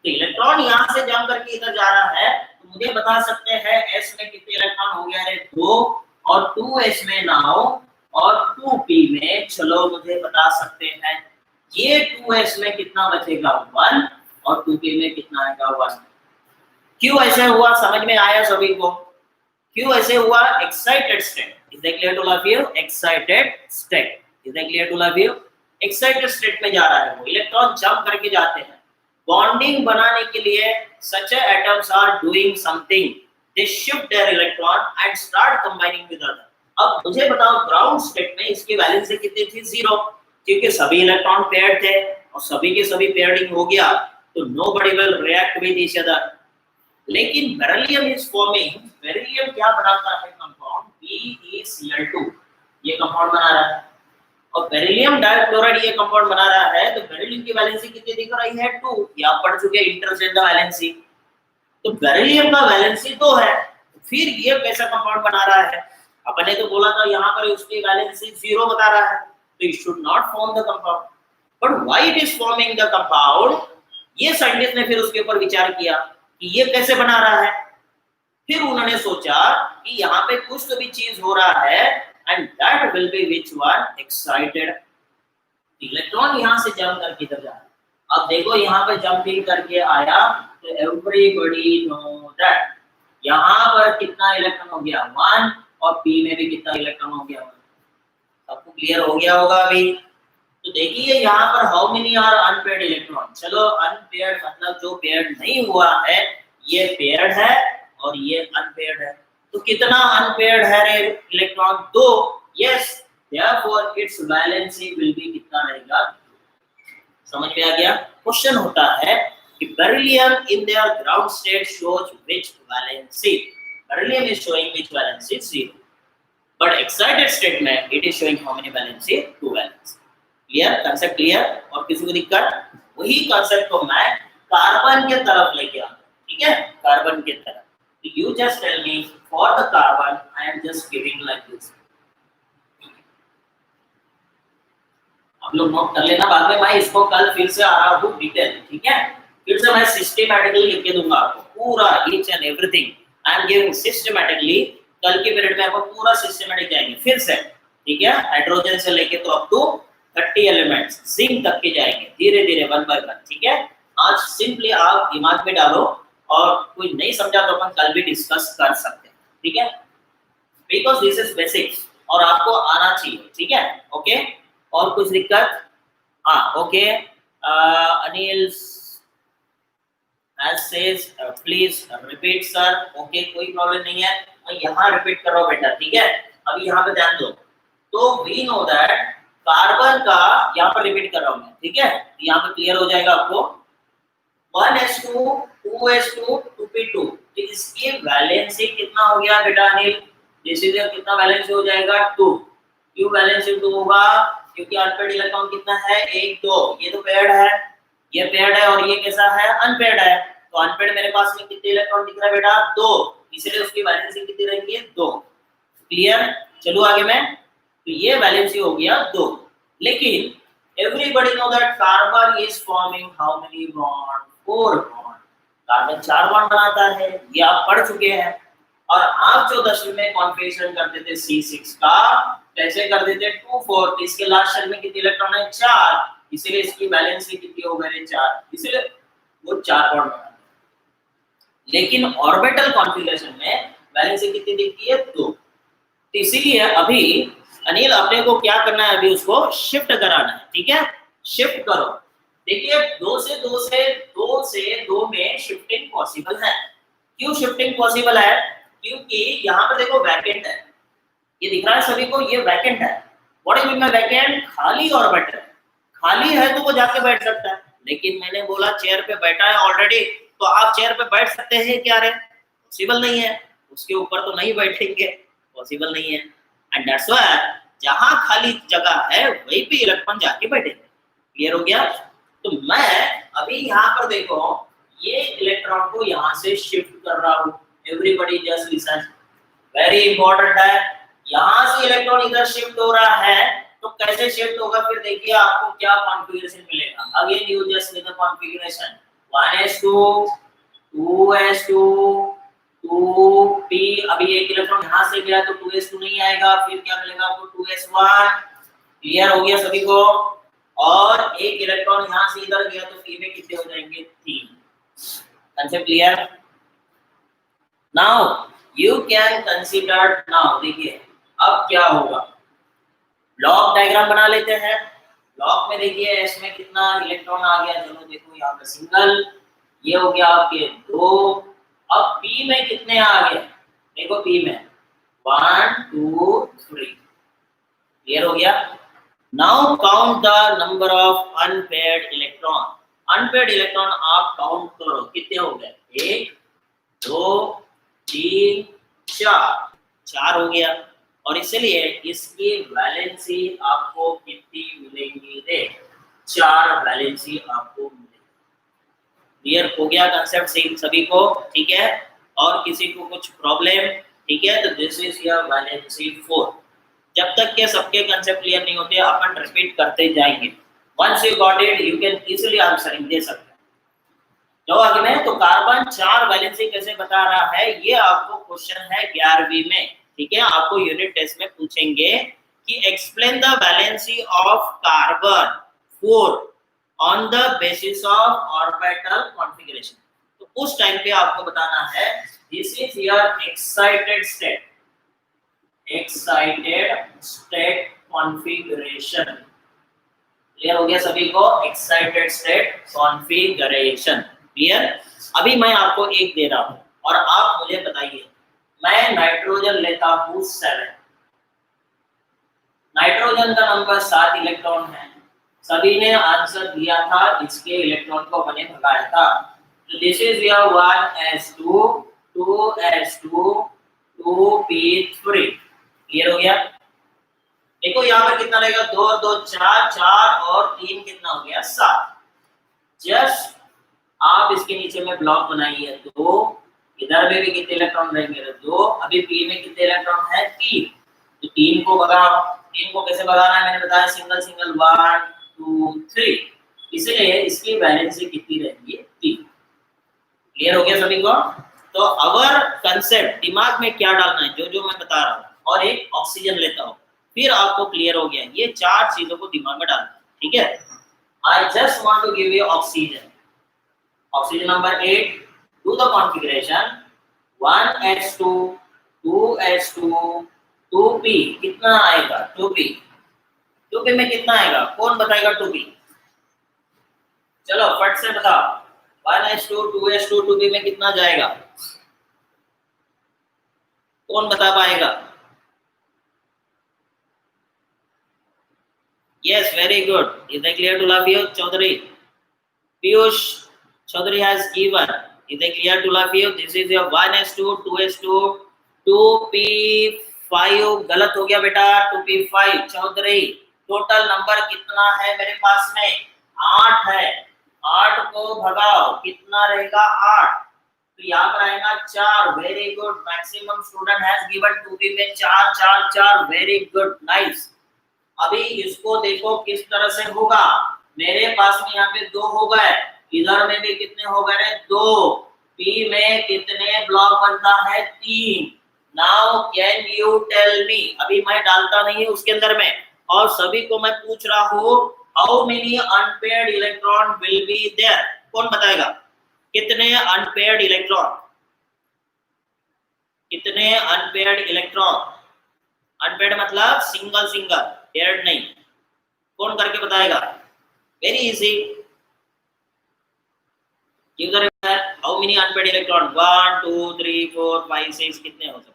तो इलेक्ट्रॉन यहां से जंप करके इधर जा रहा है, तो मुझे बता सकते हैं s में कितने इलेक्ट्रॉन हो गया रे 2, और 2s में नाउ, और 2p में चलो मुझे बता सकते हैं ये 2s में कितना बचेगा 1, और 2p में कितना आएगा 1। क्यों ऐसे हुआ समझ में आया सभी को? क्यों ऐसे हुआ? Excited state, is that clear to all of you? Excited state, is that clear to all of you? Excited state में जा रहा है वो इलेक्ट्रॉन, जंप करके जाते हैं बॉन्डिंग बनाने के लिए। such atoms are doing something, they shift their electron and start combining with other। अब मुझे बताओ ग्राउंड स्टेट में इसकी वैलेंसी कितनी थी 0, क्योंकि सभी इलेक्ट्रॉन पेयर्ड थे और सभी के सभी पेयरिंग हो गया, तो nobody will react with each other। लेकिन बेरिलियम इज फॉर्मिंग, बेरिलियम क्या बनाता है कंपाउंड BeCl2, ये कंपाउंड बना रहा है, और बेरिलियम डाइक्लोराइड ये कंपाउंड बना रहा है, तो बेरिलियम की वैलेंसी कितनी दिख रही है 2, या पढ़ चुके इंटरजेंडर वैलेंसी, तो बेरिलियम का वैलेंसी 2 है, फिर ये कैसा कंपाउंड बना रहा है? अपने तो बोला था यहाँ पर उसकी वैलेंसी 0 बता रहा है, तो it should not form the compound, but why it is forming the compound? ये साइंटिस्ट ने फिर उसके ऊपर विचार किया कि ये कैसे बना रहा है। फिर उन्होंने सोचा कि यहाँ पे कुछ तो भी चीज हो रहा है, and that will be which one? Excited। Electron यहाँ से जंप करके इधर जा रहा है। अब देखो यहाँ पे जंपिंग करके आया, तो everybody know that यहाँ पर कितना इलेक्ट्रॉन हो गया 1, और p में भी कितना इलेक्ट्रॉन हो गया 1। सबको क्लियर हो गया होगा अभी? तो देखिए यहाँ पर how many are unpaired electron. चलो अनपेयर्ड मतलब जो पेयर्ड नहीं हुआ है, ये पेयर्ड है और ये अनपेयर्ड है, तो कितना अनपेयर्ड है रे electron 2। Yes, therefore it's valency will be कितना रहेगा? समझ में आ गया? क्वेश्चन होता है कि beryllium in their ground state shows which valency? Beryllium is showing which valency 0, but excited state में it is showing how many valency? 2 valency. Clear? Concept clear? और किसी को दिक्कत? वही कांसेप्ट को मैं कार्बन के तरफ लेके आता हूं, ठीक है, कार्बन के तरफ। So you just tell me for the carbon, I am just giving like this। आप लोग नोट कर लेना, बाद में मैं इसको कल फिर से आ रहा हूँ डिटेल, ठीक है, फिर से मैं सिस्टमैटिकली लिख के दूंगा आपको पूरा each and everything. I am giving systematically, कल के पीरियड में आपको पूरा सिस्टमैटिक जाएंगे फिर से, ठीक है, हाइड्रोजन से लेके तो अप टू 30 एलिमेंट्स जिंक तक के जाएंगे धीरे धीरे 1 बाय 1, ठीक है। आज सिंपली आप दिमाग में डालो, और कोई नहीं समझा तो अपन कल भी डिस्कस कर सकते हैं, ठीक है, बिकॉज दिस इज बेसिक्स और आपको आना चाहिए, ठीक है। ओके, और कुछ दिक्कत? हाँ, okay, Anil as says please repeat sir। Okay, कोई प्रॉब्लम नहीं है, मैं यहाँ रिपीट कर रहा हूँ बेटा, ठीक है। अभी यहाँ पे ध्यान दो, तो वी नो दैट कार्बन का यहाँ पर रिपीट कर रहा हूँ मैं, ठीक है, यहाँ पे क्लियर हो जाएगा आपको। 1s2 2s2 2p2, तो इसकी वैलेंसी कितना हो गया बेटा अनिल? इसीलिए कितना वैलेंसी हो जाएगा 2। क्यों वैलेंसी 2 होगा? क्योंकि अनपेयर्ड इलेक्ट्रॉन कितना है 1 2, ये तो पेयर्ड है, ये पेयर्ड है, और ये कैसा है? अनपेयर्ड है। तो अनपेयर्ड मेरे पास में कितने इलेक्ट्रॉन दिख रहा है बेटा? 2, इसलिए उसकी वैलेंसी कितनी रहेगी? 2। क्लियर? चलो आगे मैं, तो ये वैलेंसी हो गया 2। लेकिन everybody know that carbon is forming how many bond? 4 bond. Carbon 4 bond बनाता है, ये आप पढ़ चुके हैं। और आप जो 10वीं में कॉन्फ़िगरेशन करते थे C6 का, कैसे कर देते? 2 4, इसके लास्ट शेल में कितने इलेक्ट्रॉन है? 4, इसीलिए इसकी वैलेंसी कितनी हो गई? 4, इसीलिए वो 4 बॉन्ड बनाता है। लेकिन ऑर्बिटल कॉन्फ़िगरेशन में वैलेंसी कितनी दिखती है? 2। तो इसीलिए अभी अनिल अपने को क्या करना है? अभी उसको शिफ्ट कराना है, ठीक है, शिफ्ट करो। देखिए दो से दो में शिफ्टिंग पॉसिबल है। क्यों शिफ्टिंग पॉसिबल है? क्योंकि यहाँ पर देखो वैकेंट है, ये दिख रहा है सभी को, ये वैकेंट है। What is mean by vacant? खाली ऑर्बिटल। खाली है तो वो जाके बैठ सकता है, लेकिन मैंने बोला चेयर पे बैठा है ऑलरेडी, तो आप चेयर पे बैठ सकते हैं क्या रे? पॉसिबल नहीं है, उसके ऊपर तो नहीं बैठेंगे, पॉसिबल नहीं है। एंड दैट्स व्हाई जहां खाली जगह है वहीं पे इलेक्ट्रॉन जाके बैठेंगे। क्लियर हो गया? तो मैं अभी यहाँ पर देखो, ये इलेक्ट्रॉन को यहाँ से शिफ्ट कर रहा हूँ। Everybody just listen, very important है। यहाँ से इलेक्ट्रॉन इधर शिफ्ट हो रहा है, तो कैसे शिफ्ट होगा फिर देखिए आपको क्या कॉन्फ़िगरेशन मिलेगा। Again you just see the configuration 1s2 2s2 2p। अभी एक इलेक्ट्रॉन यहाँ से गया तो 2s2 नहीं आएगा, फिर क्या मिलेगा आपको 2s1। क्लियर हो गया सभी को? और एक इलेक्ट्रॉन यहाँ से इधर गया तो p में कितने हो जाएंगे? 3। Concept clear? Now you can consider, now देखिए अब क्या होगा। ब्लॉक डायग्राम बना लेते हैं। ब्लॉक में देखिए एस में कितना इलेक्ट्रॉन आ गया, चलो देखो यहाँ पे सिंगल, ये हो गया आपके 2। अब p में कितने आ गए? देखो p में 1 2 3। क्लियर हो गया? Now count the number of unpaired electron. Unpaired electron आप काउंट करो, कितने हो गए? 1 2 3 4, 4 हो गया। और इसलिए इसकी वैलेंसी आपको कितनी मिलेंगी? रे 4 वैलेंसी आपको मिलेगी। क्लियर हो गया कंसेप्ट सभी को? ठीक है। और किसी को कुछ प्रॉब्लम? ठीक है, तो दिस इज योर वैलेंसी 4। जब तक के सबके कंसेप्ट क्लियर नहीं होते अपन रिपीट करते जाएंगे। Once you got it you can easily answering दे सकते हैं। जो आगे में तो कार्बन 4 वैलेंसी कैसे बता रहा है, ये आपको क्वेश्चन है 11वीं में। ठीक है, आपको यूनिट टेस्ट में पूछेंगे कि explain the valency of carbon 4 on the basis of orbital configuration. तो उस टाइम पे आपको बताना है this is your excited state, excited state configuration. Clear हो गया सभी को? Excited state configuration. क्लियर? अभी मैं आपको एक दे रहा हूं और आप मुझे बताइए, मैं नाइट्रोजन लेता हूं 7। नाइट्रोजन का नंबर 7 इलेक्ट्रॉन है। सभी ने आंसर दिया था, इसके इलेक्ट्रॉन को मैंने भगाया था। तो this is your 1s2 2s2 2p3। Clear हो गया? देखो यहाँ पर कितना रहेगा? 2 2 4 4 और 3 कितना हो गया? 7। जस्ट आप इसके नीचे में ब्लॉक बनाइए 2, इधर में भी कितने इलेक्ट्रॉन रहेंगे? 2। अभी p में कितने इलेक्ट्रॉन है? 3। तो 3 को भगाओ। 3 को कैसे भगाना है मैंने बताया, सिंगल सिंगल 1 2 3। इसलिए इसकी वैलेंसी कितनी रहेगी? 3। क्लियर हो गया सभी को? तो अवर कंसेप्ट दिमाग में क्या डालना है, जो जो मैं बता रहा हूँ, और एक ऑक्सीजन लेता हूँ, फिर आपको क्लियर हो गया। ये 4 चीजों को दिमाग में डालना है। ठीक है, I just want to give you oxygen. Oxygen number 8, do the configuration 1s2 2s2 2p। कितना आएगा? 2p। 2p में कितना आएगा? कौन बताएगा 2p? चलो फट से बताओ, 1s2 2s2 2p में कितना जाएगा? कौन बता पाएगा? Yes, very good. Is that clear to love you, Chaudhary? Piyush Chaudhary has given. Is that clear to love you? This is your 1s2 2s2 2p5। गलत हो गया बेटा, 2p5। चौधरी टोटल नंबर कितना है मेरे पास में? 8 है। 8 को भगाओ, कितना रहेगा? 8। तो यहाँ पर आएगा 4। Very good, maximum student has given 2p में 4 4 4। Very good, nice. अभी इसको देखो किस तरह से होगा। मेरे पास में यहाँ पे 2 हो गए, इधर में भी कितने हो गए? 2। p में कितने ब्लॉक बनता है? 3। Now can you tell me, अभी मैं डालता नहीं उसके अंदर में, और सभी को मैं पूछ रहा हूँ how many unpaired electron will be there? कौन बताएगा कितने अनपेयर्ड इलेक्ट्रॉन? कितने अनपेयर्ड इलेक्ट्रॉन? अनपेयर्ड मतलब सिंगल सिंगल, पेयर्ड नहीं। कौन करके बताएगा? Very easy. Give the reply. How many unpaired electron? 1, 2, 3, 4, 5, 6. कितने हो सकते?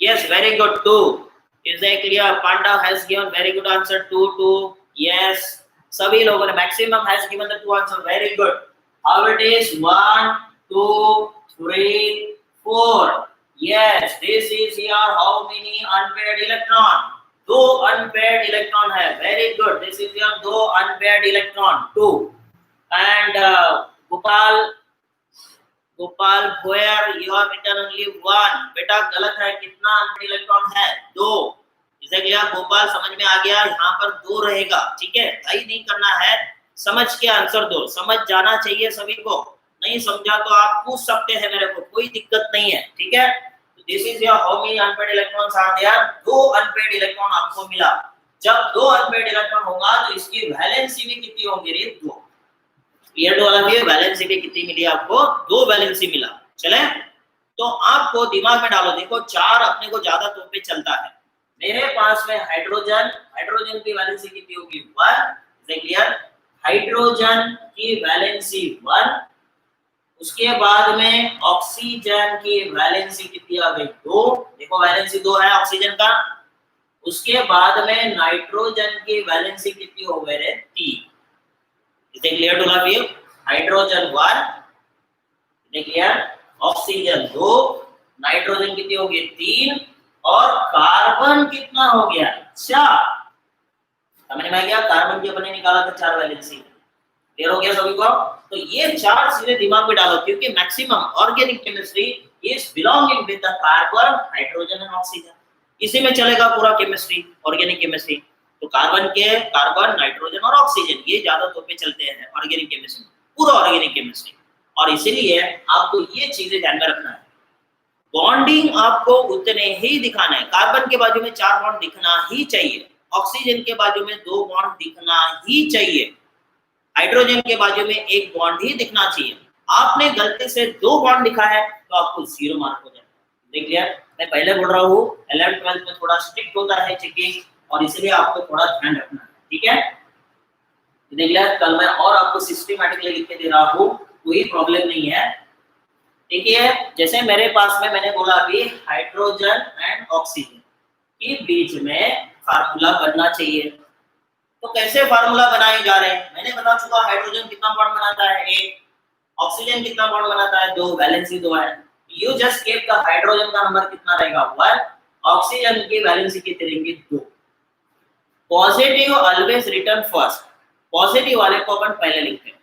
Yes, very good. 2. Is that clear? Panda has given very good answer. 2, 2. Yes. सभी लोगों ने maximum has given the 2 answer. Very good. How it is? 1, 2, 3, 4. Yes, this is here. How many unpaired electron? 2 unpaired electron है. Very good. This is your 2 unpaired electron. 2. And Gopal Bhoyar you are return only 1. बेटा गलत है. कितना अनपेड इलेक्ट्रॉन है? 2. इसे क्या गोपाल समझ में आ गया? यहाँ पर 2 रहेगा. ठीक है, भाई नहीं करना है, समझ के आंसर दो. समझ जाना चाहिए सभी को. नहीं समझा तो आप पूछ सकते हैं मेरे को, कोई दिक्कत नहीं है. ठीक है, this is your how many unpaid electrons are there. 2 unpaid electron आपको मिला. जब 2 अनपेड इलेक्ट्रॉन होगा तो इसकी वैलेंसी भी कितनी होगी रे? 2. Clear to all of you? Valency भी कितनी मिली आपको? 2 वैलेंसी मिला. चले, तो आपको दिमाग में डालो. देखो 4 अपने को ज्यादा तो पे चलता है. मेरे पास में हाइड्रोजन की वैलेंसी कितनी होगी? 1. Is clear? हाइड्रोजन की वैलेंसी 1. उसके बाद में ऑक्सीजन की वैलेंसी कितनी आ गई? 2. देखो वैलेंसी 2 है ऑक्सीजन का. उसके बाद में नाइट्रोजन की वैलेंसी कितनी हो गई रे? 3. इसे clear to love you? Hydrogen 1, इसे क्लियर? ऑक्सीजन 2, नाइट्रोजन कितनी हो गई? 3, और कार्बन कितना हो गया? 4. समझ में आ गया? कार्बन की अपने निकाला था 4 वैलेंसी. क्लियर हो गया सभी को? तो ये 4 सीधे दिमाग में डालो, क्योंकि maximum organic chemistry is belonging with the carbon, hydrogen and oxygen. इसी में चलेगा पूरा केमिस्ट्री, ऑर्गेनिक केमिस्ट्री. तो कार्बन, नाइट्रोजन और ऑक्सीजन ये ज्यादा तौर पे चलते हैं ऑर्गेनिक केमिस्ट्री, पूरा ऑर्गेनिक केमिस्ट्री. और इसीलिए आपको ये चीजें ध्यान में रखना है. बॉन्डिंग आपको उतने ही दिखाना है. कार्बन के बाजू में 4 बॉन्ड दिखना ही चाहिए. ऑक्सीजन के बाजू में 2 बॉन्ड दिखना ही चाहिए. हाइड्रोजन के बाजू में 1 बॉन्ड ही दिखना चाहिए. आपने गलती से 2 बॉन्ड दिखा है तो आपको 0 मार्क हो जाएगा. देख लिया? मैं पहले बोल रहा हूँ 11th-12th में थोड़ा स्ट्रिक्ट होता है चेकिंग, और इसलिए आपको थोड़ा ध्यान रखना है. ठीक है, देख लिया? कल मैं और आपको सिस्टमैटिकली लिख के दे रहा हूँ, कोई प्रॉब्लम नहीं है. ठीक है, जैसे मेरे पास में मैंने बोला अभी हाइड्रोजन एंड ऑक्सीजन के बीच में फार्मूला बनना चाहिए. तो कैसे फार्मूला बनाए जा रहे हैं? मैंने बता चुका. हाइड्रोजन कितना बॉन्ड बनाता है? 1. ऑक्सीजन कितना बॉन्ड बनाता है? 2. वैलेंसी 2 है. You just keep the hydrogen का नंबर कितना रहेगा? 1. ऑक्सीजन की वैलेंसी कितनी रहेंगी? 2. Positive always written first. Positive वाले को अपन पहले लिखते हैं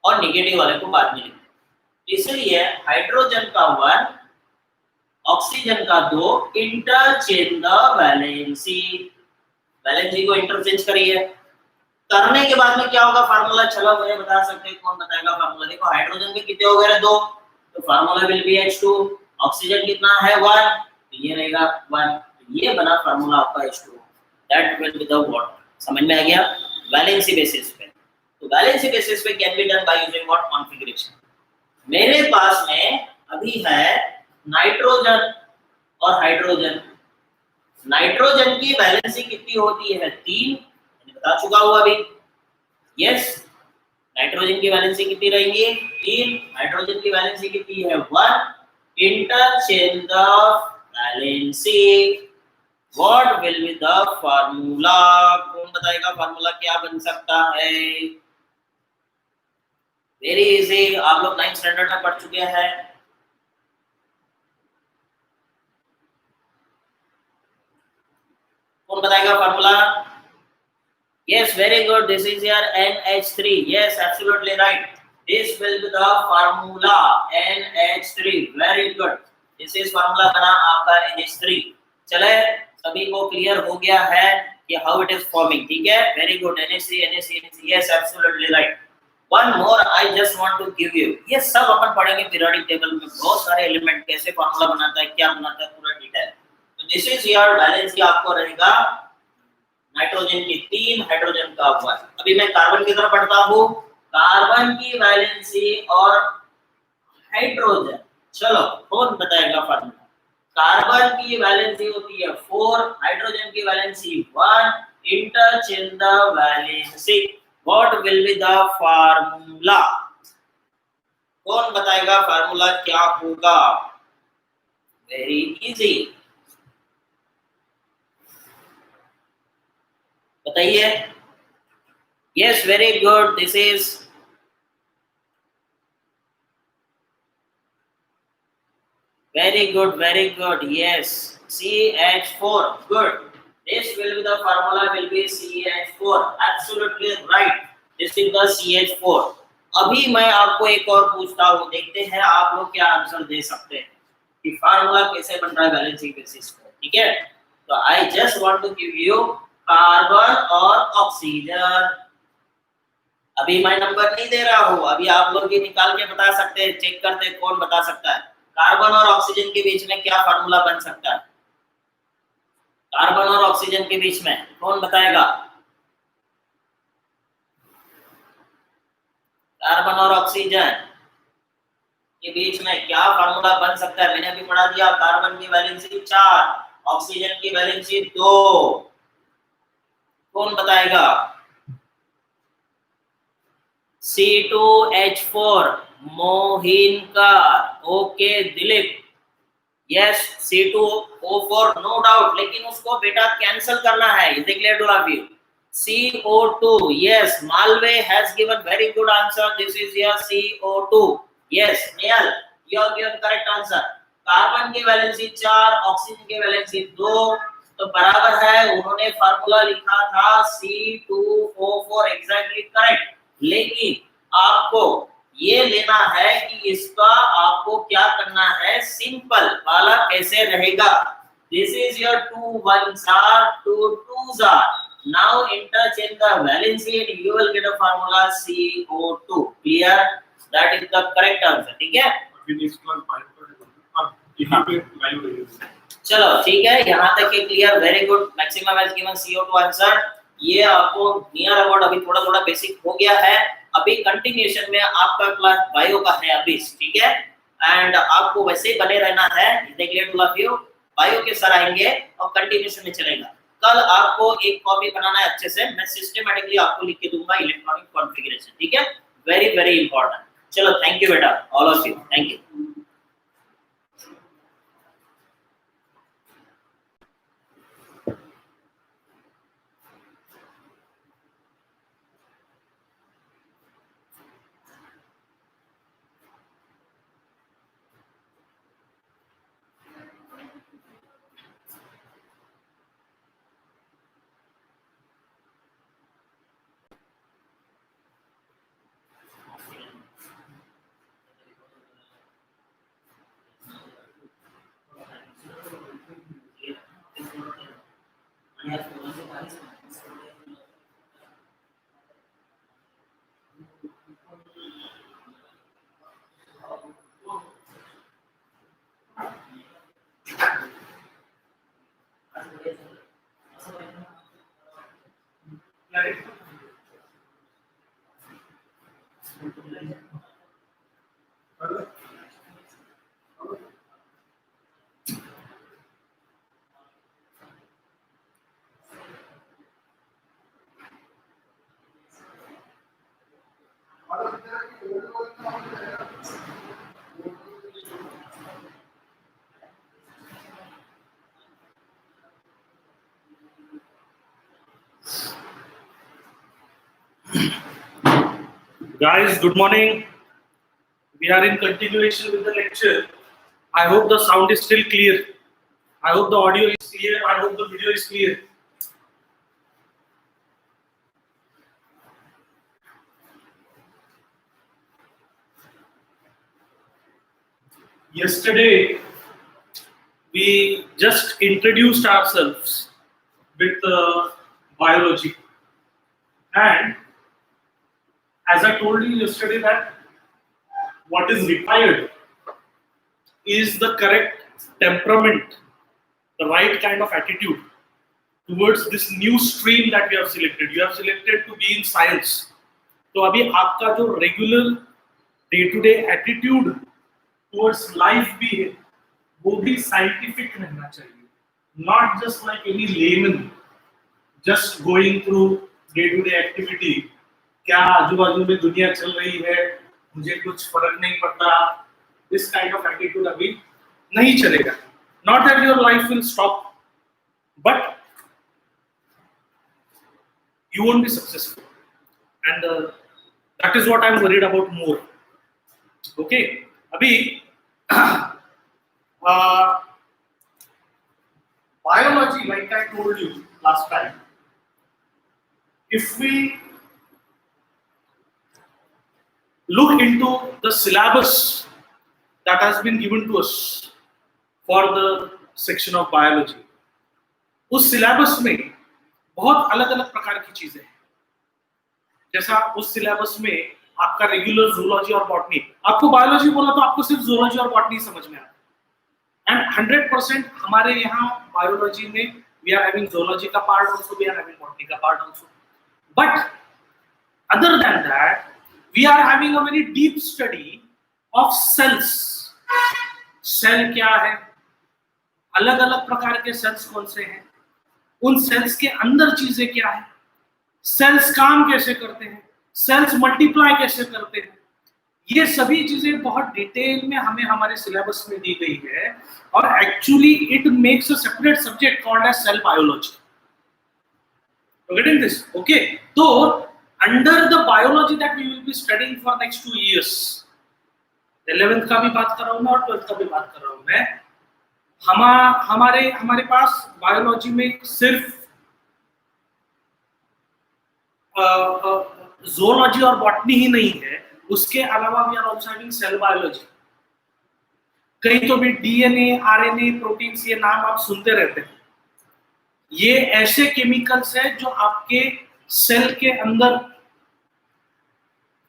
और नेगेटिव वाले को बाद में लिखते हैं. इसलिए हाइड्रोजन का 1, ऑक्सीजन का 2. Interchange the valency. वैलेंसी को इंटरचेंज करिए. करने के बाद में क्या होगा फार्मूला? चलो मुझे बता सकते हैं, कौन बताएगा फार्मूला? देखो हाइड्रोजन के कितने हो गए? 2. तो formula will be H2. Oxygen कितना है? 1. तो ये रहेगा 1. ये बना फार्मूला आपका H2. That will be the water. समझ में आ गया? वैलेंसी बेसिस पे. तो वैलेंसी बेसिस पे can be done by using what? Configuration. मेरे पास में अभी है नाइट्रोजन और हाइड्रोजन. नाइट्रोजन की वैलेंसी कितनी होती है? 3. मैंने बता चुका हूं अभी. यस, नाइट्रोजन की वैलेंसी कितनी रहेगी? 3. हाइड्रोजन की वैलेंसी कितनी है? 1. Interchange the valency. What will be the formula? कौन बताएगा फार्मूला क्या बन सकता है? Very easy. आप लोग 9th स्टैंडर्ड में पढ़ चुके हैं. कौन बताएगा formula? Yes, very good. This is your NH3. Yes, absolutely right. This will be the formula NH3. Very good. This is formula बना आपका NH3. चले, सभी को क्लियर हो गया है कि how it is forming. ठीक है? Very good. NH3, NH3, NH3. Yes, absolutely right. One more I just want to give you. ये सब अपन पढ़ेंगे पीरियोडिक टेबल में. बहुत सारे एलिमेंट कैसे फार्मूला बनाता है, क्या बनाता है, पूरा डिटेल. तो दिस इज योर वैलेंसी. आपको रहेगा नाइट्रोजन की 3, हाइड्रोजन का 1. अभी मैं कार्बन की तरफ पढ़ता हूँ. कार्बन की वैलेंसी और हाइड्रोजन, चलो कौन बताएगा फार्मूला? कार्बन की वैलेंसी होती है 4, हाइड्रोजन की valency 1. Interchange the valency. What will be the formula? कौन बताएगा फार्मूला क्या होगा? वेरी इजी, बताइए। Yes, very good, this is very good, yes, CH4, good. This will be the formula will be CH4, absolutely right, this is the CH4। अभी मैं आपको एक और पूछता हूँ, देखते हैं आप लोग क्या आंसर दे सकते हैं कि फार्मूला कैसे बन रहा है बैलेंसिंग बेसिस पे, ठीक है? तो I just want to give you carbon और ऑक्सीजन। अभी मैं नंबर नहीं दे रहा हूँ, अभी आप लोग ये निकाल के बता सकते हैं, चेक करते हैं कौन बता सकता है कार्बन और ऑक्सीजन के बीच में क्या फार्मूला बन सकता है। कार्बन और ऑक्सीजन के बीच में कौन बताएगा? कार्बन और ऑक्सीजन के बीच में क्या फार्मूला बन सकता है? मैंने अभी पढ़ा दिया, कार्बन की वैलेंसी 4, ऑक्सीजन की वैलेंसी 2, कौन बताएगा? C2H4, Mohinkar, okay Dilip, yes C2O4 no doubt, लेकिन उसको बेटा कैंसिल करना है, is clear to all of you? CO2, yes, Malve has given very good answer, this is your CO2, yes, Nehal, you have given correct answer। Carbon की वैलेंसी 4, ऑक्सीजन की वैलेंसी 2, तो बराबर है, उन्होंने फार्मूला लिखा था C2O4, एग्जैक्टली करेक्ट। लेकिन आपको ये लेना है कि इसका आपको क्या करना है, सिंपल वाला कैसे रहेगा। This is your 2 1s are 2 2s are, now interchange the valency and you will get a formula CO2, clear? That is the correct answer, ठीक है? चलो ठीक है, यहाँ तक के clear, very good, maximum has given CO2 answer. ये आपको नियर अबाउट अभी थोड़ा थोड़ा बेसिक हो गया है। अभी कंटिन्यूएशन में आपका क्लास बायो का है अभी, ठीक है? एंड आपको वैसे ही बने रहना है, clear to all of you? Bio के सर आएंगे और कंटिन्यूएशन में चलेगा। कल आपको एक कॉपी बनाना है अच्छे से, मैं सिस्टमैटिकली आपको लिख के दूंगा इलेक्ट्रॉनिक कॉन्फ़िगरेशन, ठीक है? Very very important. चलो थैंक यू बेटा, all of you, thank you. Guys, good morning. We are in continuation with the lecture. I hope the sound is still clear. I hope the audio is clear. I hope the video is clear. Yesterday, we just introduced ourselves with biology. And as I told you yesterday that what is required is the correct temperament, the right kind of attitude towards this new stream that we have selected. You have selected to be in science. तो अभी आपका जो regular day to day attitude towards life भी है, वो भी साइंटिफिक रहना चाहिए, not just like any layman just going through day to day activity. क्या आजू बाजू में दुनिया चल रही है, मुझे कुछ फर्क नहीं पड़ता, दिस काइंड ऑफ एटीट्यूड अभी नहीं चलेगा. Not that your life will stop, but you won't be successful, and that is what I'm worried about more. Okay, abhi biology, like I told you last time, if we look into the syllabus that has been given to us for the section of biology, उस syllabus में बहुत अलग अलग प्रकार की चीजें हैं. जैसा उस सिलेबस में आपका रेगुलर जूलॉजी और बॉटनी, आपको बायोलॉजी बोला तो आपको सिर्फ जूलॉजी और बॉटनी समझ में आता है. एंड 100% हमारे यहाँ बायोलॉजी में वी आर हैविंग जूलॉजी का part also, we are having botany का part also, but other than that we are having a very deep study of cells. Cell क्या है, अलग अलग प्रकार के सेल्स कौन से हैं, उन सेल्स के अंदर चीजें क्या है, सेल्स काम कैसे करते हैं, सेल्स मल्टीप्लाई कैसे करते हैं, ये सभी चीजें बहुत डिटेल में हमें हमारे सिलेबस में दी गई है. और actually it makes a separate subject called as cell biology. Getting this? Okay, तो under the biology that we will be studying for next 2 years, 11th का भी बात कर रहा हूं मैं और 12th का भी बात कर रहा हूं मैं, हमारे पास बायोलॉजी में सिर्फ zoology और बॉटनी ही नहीं है, उसके अलावा we are also having cell biology. कहीं तो भी डीएनए, आरएनए, प्रोटीन्स, ये नाम आप सुनते रहते हैं. ये ऐसे केमिकल्स हैं जो आपके सेल के अंदर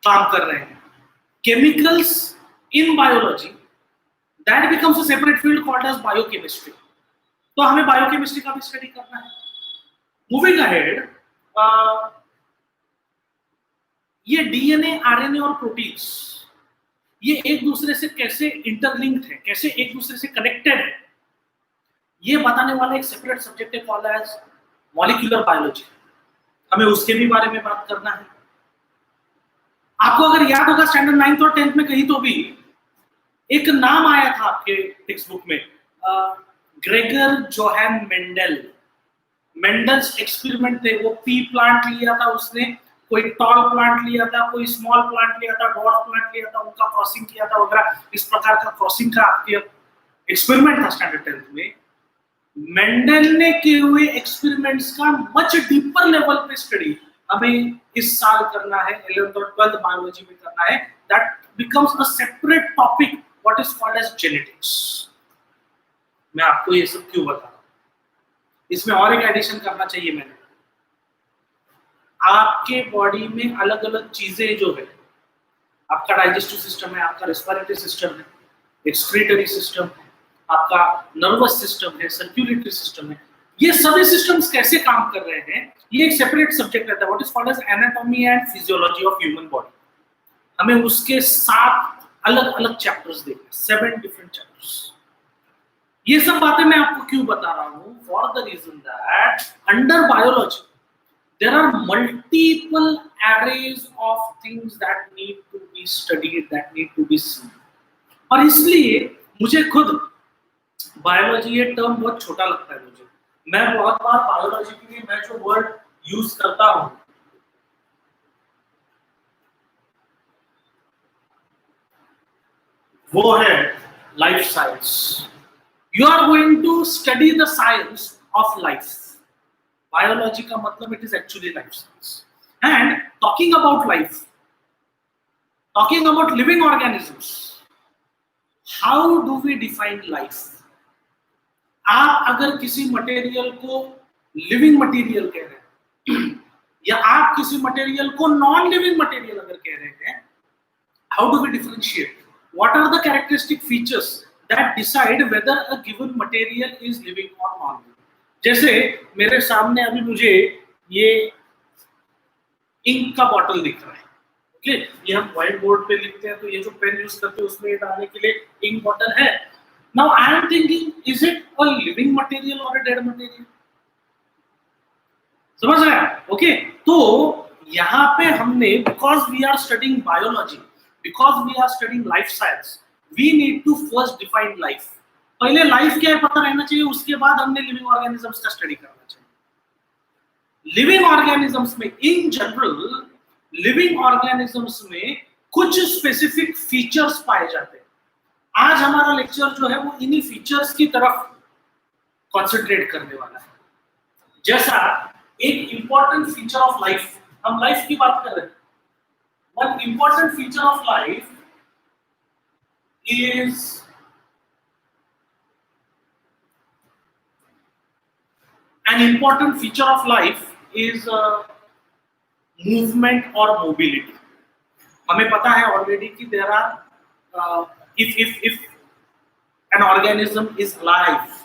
काम कर रहे हैं. Chemicals in biology that becomes a separate field called as biochemistry. तो हमें बायोकेमिस्ट्री का भी स्टडी करना है. मूविंग अहेड, ये डीएनए, आरएनए और प्रोटीन्स, ये एक दूसरे से कैसे इंटरलिंक्ड है, कैसे एक दूसरे से कनेक्टेड है, ये बताने वाला एक सेपरेट सब्जेक्ट है कॉल्ड एज मॉलिक्यूलर बायोलॉजी. हमें उसके भी बारे में बात करना है. आपको अगर याद होगा स्टैंडर्ड 9th और 10th में कहीं तो भी एक नाम आया था आपके टेक्स्ट बुक में, Gregor Johan Mendel. Mendel's experiment थे, वो पी प्लांट लिया था उसने, कोई टॉल प्लांट लिया था, कोई स्मॉल प्लांट लिया था, डॉर्फ प्लांट लिया था, उनका क्रॉसिंग किया था वगैरह. इस प्रकार का क्रॉसिंग का आपके एक्सपेरिमेंट था स्टैंडर्ड 10th में. मेंडल ने किए हुए एक्सपेरिमेंट्स का मच डीपर लेवल पे स्टडी हमें इस साल करना है, 11th और 12th बायोलॉजी में करना है. That becomes a separate topic what is called as genetics. मैं आपको ये सब क्यों बता रहा हूं, इसमें और एक एडिशन करना चाहिए मैंने. आपके बॉडी में अलग अलग चीजें जो है, आपका डाइजेस्टिव सिस्टम है, आपका रेस्पिरेटरी सिस्टम है, एक्सक्रीटरी सिस्टम है, आपका नर्वस सिस्टम है, सर्कुलेटरी सिस्टम है, ये सभी सिस्टम्स कैसे काम कर रहे हैं, ये एक सेपरेट सब्जेक्ट रहता है. What is called as anatomy and physiology of human body. हमें उसके 7 अलग अलग चैप्टर्स देखने, 7 डिफरेंट चैप्टर्स. ये सब बातें मैं आपको क्यों बता रहा हूं? For the reason that under biology there are multiple arrays of things that need to be studied, that need to be seen. और इसलिए मुझे खुद बायोलॉजी ये टर्म बहुत छोटा लगता है. मुझे, मैं बहुत बार बायोलॉजी के लिए मैं जो वर्ड यूज करता हूं, वो है life science. You are going to study the science of life. Biology का मतलब it is actually life science. And talking about life, talking about living organisms, how do we define life? आप अगर किसी मटेरियल को लिविंग मटेरियल कह रहे हैं या आप किसी मटेरियल को नॉन लिविंग मटेरियल अगर कह रहे हैं, how do we differentiate? What are the characteristic features that decide whether a given material is living or non-living? जैसे मेरे सामने अभी मुझे ये इंक का बॉटल दिख रहा है. ओके, ये हम व्हाइट बोर्ड पे लिखते हैं, तो ये जो पेन यूज करते हैं उसमें ये डालने के लिए इंक बॉटल है. Now I am thinking, is it a living material or a dead material? समझ रहे हैं? ओके, तो यहाँ पे हमने, because we are studying biology, because we are studying life science, we need to first define life. पहले लाइफ क्या है पता रहना चाहिए, उसके बाद हमने लिविंग ऑर्गेनिजम्स का स्टडी करना चाहिए। लिविंग ऑर्गेनिजम्स में इन जनरल, लिविंग ऑर्गेनिजम्स में कुछ स्पेसिफिक फीचर्स पाए जाते हैं। आज हमारा लेक्चर जो है वो इन्हीं फीचर्स की तरफ कॉन्सेंट्रेट करने वाला है। जैसा एक इंपॉर्टेंट फीचर ऑफ लाइफ, हम लाइफ की बात कर रहे हैं, one important feature of life is an important feature of life is movement or mobility. हमें पता है already कि there are if an organism is alive,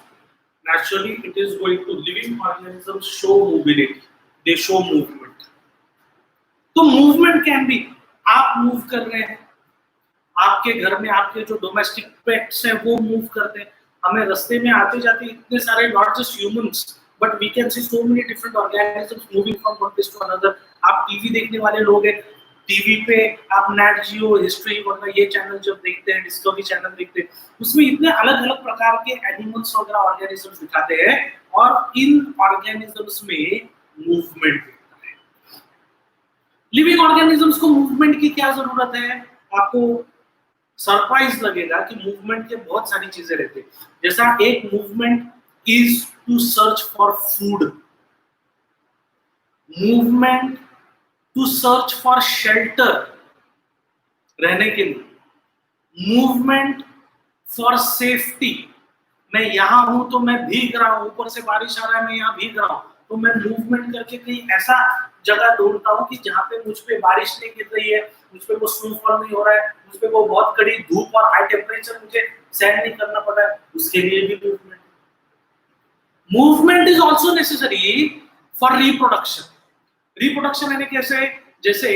naturally it is going to, living organisms show mobility, they show movement. तो movement can be, आप move कर रहे हैं, आपके घर में आपके जो डोमेस्टिक पेट्स हैं वो मूव करते हैं, हमें रास्ते में आते जाते इतने सारे, not just humans but we can see so many different organisms moving from one place to another. आप टीवी देखने वाले लोग हैं, टीवी पे आप नेट जियो, हिस्ट्री वगैरह ये चैनल जब देखते हैं, डिस्कवरी चैनल देखते हैं, उसमें इतने अलग अलग प्रकार के एनिमल्स वगैरह ऑर्गेनिजम्स दिखाते हैं और इन ऑर्गेनिजम्स में मूवमेंट दिखता है। लिविंग ऑर्गेनिजम्स को मूवमेंट की क्या जरूरत है? आपको सरप्राइज लगेगा कि मूवमेंट के बहुत सारी चीजें रहती है। जैसा एक movement is to search for food, movement to search for shelter, रहने के लिए, movement for safety, मैं यहाँ हूं तो मैं भीग रहा हूं, ऊपर से बारिश आ रहा है मैं यहाँ भीग रहा हूं, तो मैं मूवमेंट करके कहीं ऐसा जगह ढूंढता हूं कि जहाँ पे मुझ पे बारिश नहीं गिर रही है, मुझ पे वो स्नोफॉल नहीं हो रहा है, मुझ पे वो बहुत कड़ी धूप और हाई टेम्परेचर मुझे सहन नहीं करना पड़ रहा है, उसके लिए भी movement. Movement is also necessary for reproduction. Reproduction यानी कैसे? जैसे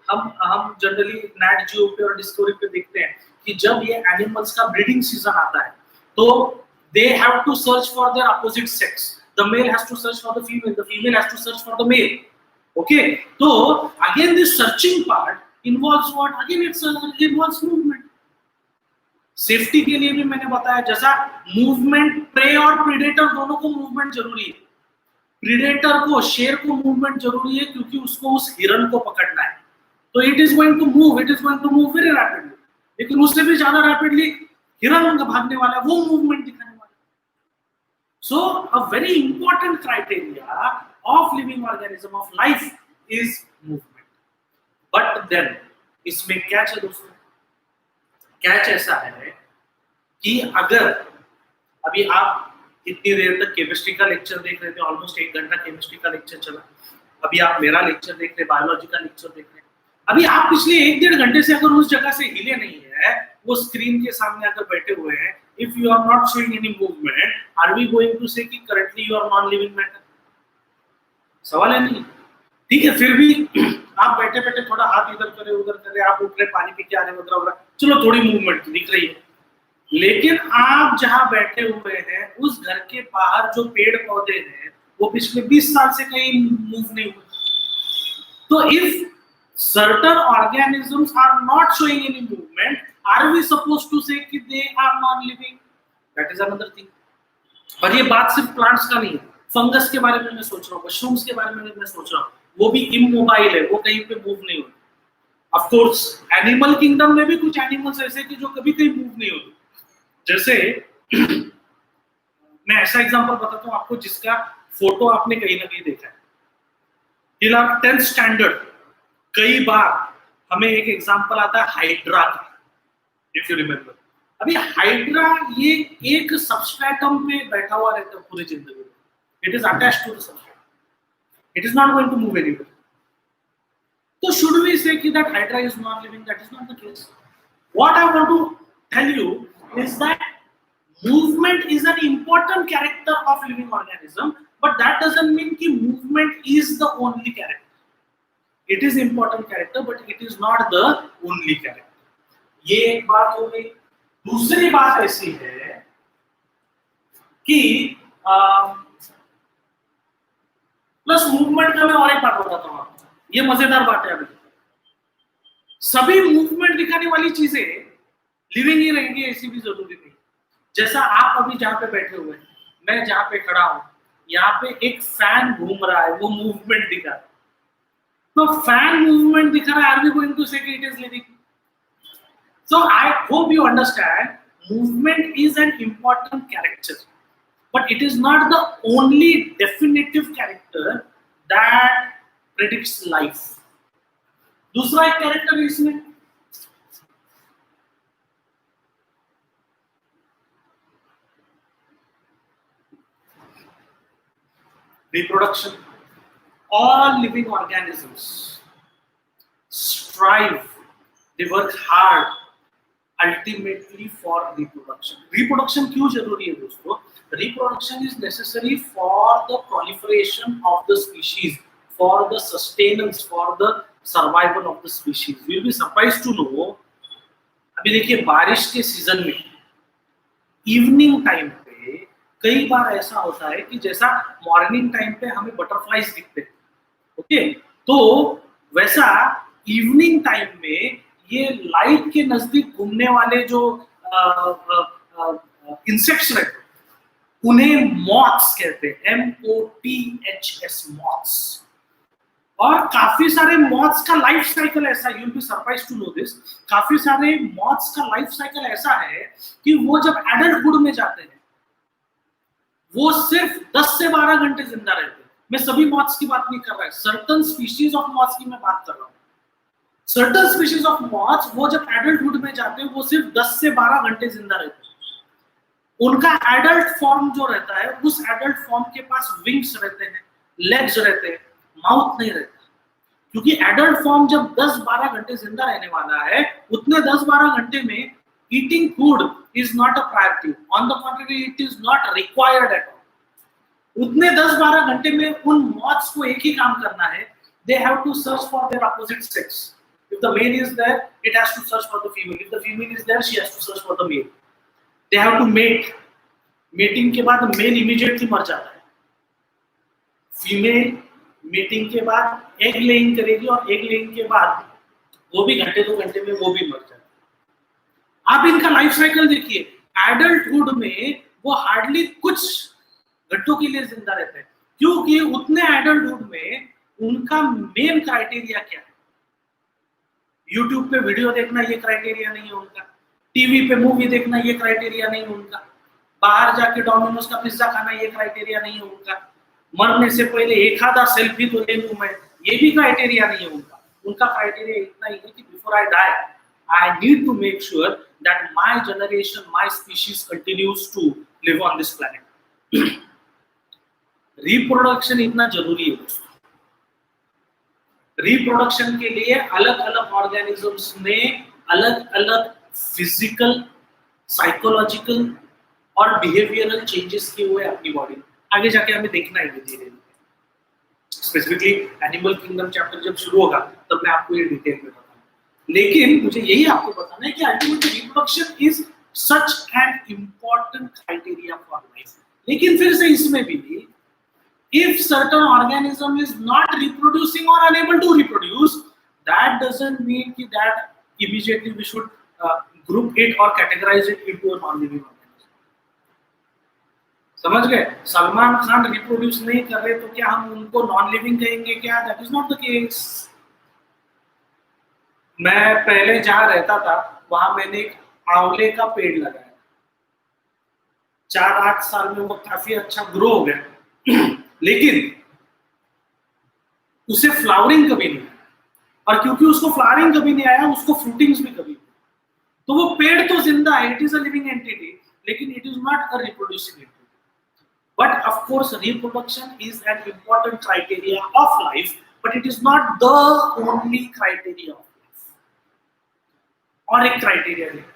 हम जनरली नेट जियो पे और डिस्कवरी पे देखते हैं कि जब ये एनिमल्स का ब्रीडिंग सीजन आता है तो they have to search for their opposite sex. The male has to search for the female has to search for the male. Okay? So again this searching part involves what? Again it involves movement. Safety के लिए भी मैंने बताया, जैसा मूवमेंट, प्रे और प्रीडेटर दोनों को मूवमेंट जरूरी है। प्रीडेटर को, शेर को मूवमेंट जरूरी है क्योंकि उसको उस हिरन को पकड़ना है, तो it is going to move very rapidly, लेकिन उससे भी ज्यादा रैपिडली हिरन भागने वाला है, वो मूवमेंट दिखाने वाला है। So a very important criteria of living organism of life is movement. But then इसमें क्या है दोस्तों, कैच ऐसा है कि अगर अभी आप इतनी देर तक केमिस्ट्री का लेक्चर देख रहे थे, ऑलमोस्ट 1 घंटा केमिस्ट्री का लेक्चर चला, अभी आप मेरा लेक्चर देख रहे, बायोलॉजी का लेक्चर देख रहे, अभी आप पिछले 1-1.5 घंटे से अगर उस जगह से हिले नहीं है, वो स्क्रीन के सामने आकर बैठे हुए हैं, if you are not showing any movement, are we going to say कि currently you are non living matter? सवाल है नहीं। ठीक है, फिर भी आप बैठे बैठे थोड़ा हाथ इधर करे उधर करे, आप उठ रहे, पानी पी के आ रहे वगैरह, चलो थोड़ी मूवमेंट दिख रही है, लेकिन आप जहां बैठे हुए हैं उस घर के बाहर जो पेड़ पौधे हैं वो पिछले 20 साल से कहीं मूव नहीं हुए। तो if certain organisms are not showing any movement, are we supposed to say कि they are non living? That is another thing. और ये बात सिर्फ प्लांट्स का नहीं है, फंगस के बारे में मैं सोच रहा हूँ, मशरूम्स के बारे में मैं सोच रहा हूँ, वो भी इमोबाइल है, वो कहीं पे मूव नहीं होती। ऑफ कोर्स एनिमल किंगडम में भी कुछ एनिमल्स ऐसे कि जो कभी कहीं मूव नहीं होते। जैसे मैं ऐसा एग्जांपल बताता हूँ आपको जिसका फोटो आपने कहीं ना कहीं देखा है। टिल आवर 10th स्टैंडर्ड कई बार हमें एक एग्जांपल आता है हाइड्रा का, इफ यू रिमेंबर। अभी हाइड्रा ये एक सबस्ट्रेटम पे बैठा हुआ रहता है पूरी जिंदगी में, it is attached to the substratum, it is not going to move anywhere. तो शुड वी से कि that hydra is not living? That is not the case. What I want to tell you is that movement is an important character of living organism, but that doesn't mean कि movement is the only character. It is important character, but it is not the only character. ये एक बात हो गई। दूसरी बात ऐसी है कि प्लस मूवमेंट का मैं और एक बात बताता हूँ आपको, ये मजेदार बात है। अभी सभी मूवमेंट दिखाने वाली चीजें लिविंग ही रहेंगी ऐसी भी जरूरी नहीं। जैसा आप अभी जहां पे बैठे हुए हैं, मैं जहां पे खड़ा हूं, यहाँ पे एक फैन घूम रहा है, वो मूवमेंट दिखा रहा है। तो फैन मूवमेंट दिखा रहा है, are we going to say कि it is living? So I hope you understand movement is an important character, but it is not the only definitive character that predicts life. दूसरा एक कैरेक्टर है इसमें, reproduction. All living organisms strive, they work hard ultimately for reproduction. Reproduction क्यों जरूरी है दोस्तों? Reproduction is necessary for the proliferation of the species, for the sustenance, for the survival of the species. You will be surprised to know, अभी देखिए बारिश के सीजन में इवनिंग टाइम पे कई बार ऐसा होता है कि जैसा मॉर्निंग टाइम पे हमें बटरफ्लाइज दिखते हैं, ओके, तो वैसा इवनिंग टाइम में ये लाइट के नजदीक घूमने वाले जो इंसेक्ट्स रहते हैं उन्हें मॉथ्स कहते हैं, MOTHS, मॉथ्स। और काफी सारे मॉथ्स का लाइफ साइकिल ऐसा, you will be surprised to know this, काफी सारे मॉथ्स का लाइफ साइकिल ऐसा है कि वो जब एडल्टहुड में जाते हैं वो सिर्फ 10 से 12 घंटे जिंदा रहते हैं। मैं सभी मॉथ्स की बात नहीं कर रहा है, सर्टेन स्पीशीज ऑफ मॉथ्स की मैं बात कर रहा हूँ। सर्टेन स्पीशीज ऑफ मॉथ्स वो जब एडल्टहुड में जाते हैं वो सिर्फ 10 से 12 घंटे जिंदा रहते हैं। उनका एडल्ट फॉर्म जो रहता है, उस एडल्ट फॉर्म के पास विंग्स रहते हैं, लेग्स रहते हैं, माउथ नहीं रहता, क्योंकि एडल्ट फॉर्म जब 10-12 घंटे जिंदा रहने वाला है, उतने 10-12 घंटे में eating food is not a priority, on the contrary it is not required at all. उतने 10-12 घंटे में उन मॉथ्स को एक ही काम करना है, they have to search for their opposite sex. If the male is there, it has to search for the female. If the female is there, she has to search for the male. They have to mate. Mating के बाद male immediately मर जाता है, फीमेल मीटिंग के बाद एग लेइंग करेगी और एग लेइंग के बाद वो भी घंटे 2 घंटे में वो भी मर जाएगी। आप इनका लाइफ साइकिल देखिए, एडल्टहुड में वो हार्डली कुछ घंटों के लिए जिंदा रहते हैं, क्योंकि उतने एडल्टहुड में उनका मेन क्राइटेरिया क्या है? यूट्यूब पे वीडियो देखना ये क्राइटेरिया नहीं है उनका, टीवी पे मूवी देखना ये क्राइटेरिया नहीं है उनका, बाहर जाके डोमिनोज का पिज्जा खाना ये क्राइटेरिया नहीं है उनका, मरने से पहले एक आधा सेल्फी तो ले लूं मैं, ये भी क्राइटेरिया नहीं है उनका। उनका क्राइटेरिया इतना ही है कि before I die I need to make sure that my generation, my species continues to live on this planet. Reproduction इतना जरूरी है दोस्तों। रिप्रोडक्शन के लिए अलग अलग ऑर्गेनिजम्स ने अलग अलग फिजिकल, साइकोलॉजिकल और बिहेवियरल चेंजेस किए हुए अपनी बॉडी में। आगे जाके हमें देखना है धीरे धीरे, स्पेसिफिकली एनिमल किंगडम चैप्टर जब शुरू होगा तब मैं आपको ये डिटेल में बताऊंगा। लेकिन मुझे यही आपको बताना है कि ultimately reproduction is such an important criteria for life. लेकिन फिर से इसमें भी if certain organism is not reproducing or unable to reproduce, that doesn't mean that immediately we should group it or categorize it into a non-living organism. समझ गए? सलमान खान रिप्रोड्यूस नहीं कर रहे तो क्या हम उनको नॉन लिविंग कहेंगे क्या? That is not the case. मैं पहले जहां रहता था वहां मैंने एक आंवले का पेड़ लगाया, 4-8 साल में वो काफी अच्छा ग्रो हो गया, लेकिन उसे फ्लावरिंग कभी नहीं आया, और क्योंकि उसको फ्लावरिंग कभी नहीं आया उसको फ्रूटिंग्स भी कभी नहीं। तो वो पेड़ तो जिंदा है, it is a living entity, लेकिन it is not a reproducing entity. But of course reproduction is an important criteria of life, but it is not the only criteria of life. और एक क्राइटेरिया है,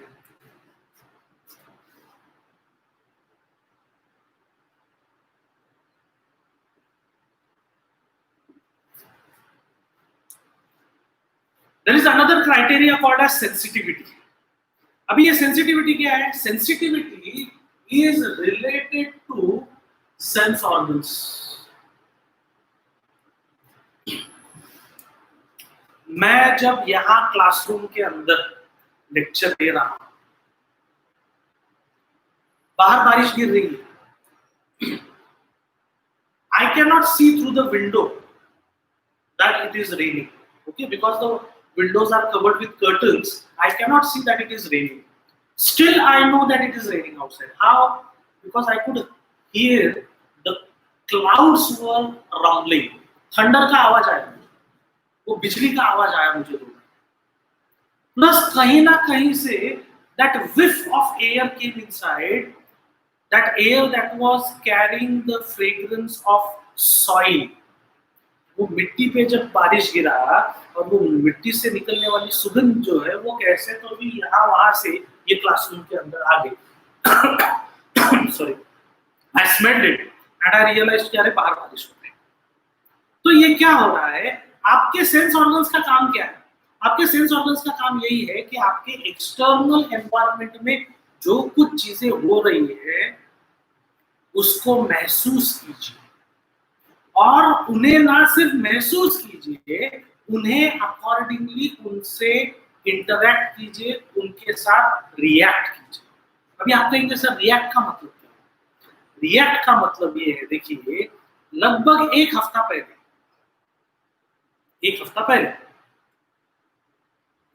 there is another criteria called as sensitivity. अभी ये sensitivity क्या है? Sensitivity is related to sense organs. मैं जब यहाँ क्लासरूम के अंदर लेक्चर दे रहा हूं, बाहर बारिश गिर रही है, I cannot see through the window that it is raining. Okay, because the windows are covered with curtains, I cannot see that it is raining. Still, I know that it is raining outside. How? Because I could hear the clouds were rumbling. Thunder का आवाज आया, वो बिजली का आवाज आया मुझे दूर. Plus कहीं ना कहीं से that whiff of air came inside. That air that was carrying the fragrance of soil. वो मिट्टी पे जब बारिश गिरा और वो मिट्टी से निकलने वाली सुगंध जो है वो कैसे तो भी यहाँ वहां से ये क्लासरूम के अंदर आ गई. Sorry, I smelled it and I realized कि अरे बाहर बारिश हो रही है. तो ये क्या हो रहा है? आपके सेंस ऑर्गन्स का काम क्या है? आपके सेंस ऑर्गन्स का काम यही है कि आपके एक्सटर्नल एनवायरनमेंट में जो कुछ चीजें हो रही है उसको महसूस कीजिए, और उन्हें ना सिर्फ महसूस कीजिए, उन्हें अकॉर्डिंगली उनसे इंटरैक्ट कीजिए, उनके साथ रिएक्ट कीजिए. अभी आप कहेंगे सर रिएक्ट का मतलब क्या है? रिएक्ट का मतलब ये है, देखिए लगभग एक हफ्ता पहले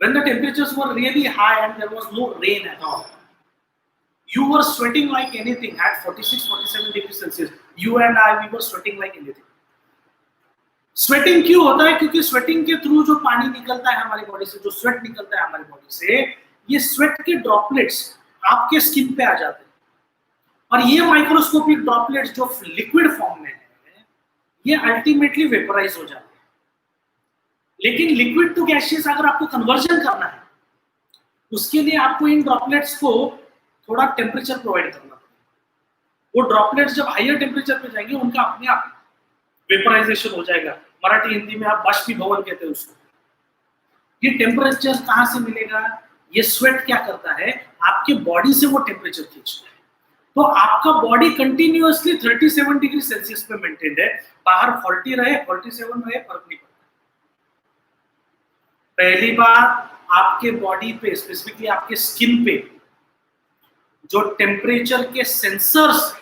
when the temperatures were really high and there was no rain at all, you were sweating like anything at 46-47 degrees Celsius. You and I, we were sweating like anything. Sweating क्यों होता है? क्योंकि स्वेटिंग के थ्रू जो पानी निकलता है हमारी बॉडी से, जो स्वेट निकलता है हमारी बॉडी से, ये स्वेट के ड्रॉपलेट्स आपके स्किन पे आ जाते हैं, और ये माइक्रोस्कोपिक ड्रॉपलेट्स जो लिक्विड फॉर्म में है, ये अल्टीमेटली वेपराइज हो जाते हैं. लेकिन लिक्विड टू गैसियस अगर आपको कन्वर्जन करना है, उसके लिए आपको इन ड्रॉपलेट्स को थोड़ा टेम्परेचर प्रोवाइड करना पड़ेगा. वो ड्रॉपलेट्स जब हायर टेम्परेचर पे जाएंगे, उनका अपने आप वेपराइजेशन हो जाएगा. मराठी हिंदी में आप बाष्पीभवन कहते हैं उसको. ये टेम्परेचर कहां से मिलेगा? ये स्वेट क्या करता है? आपके बॉडी से वो टेम्परेचर खींचता है. तो आपका बॉडी कंटिन्यूअसली 37 डिग्री सेल्सियस पे मेंटेन है. बाहर 40 रहे, 47 रहे, फर्क नहीं पड़ता. पहली बार आपके बॉडी पे, स्पेसिफिकली आपके स्किन पे, जो टेम्परेचर के सेंसर्स,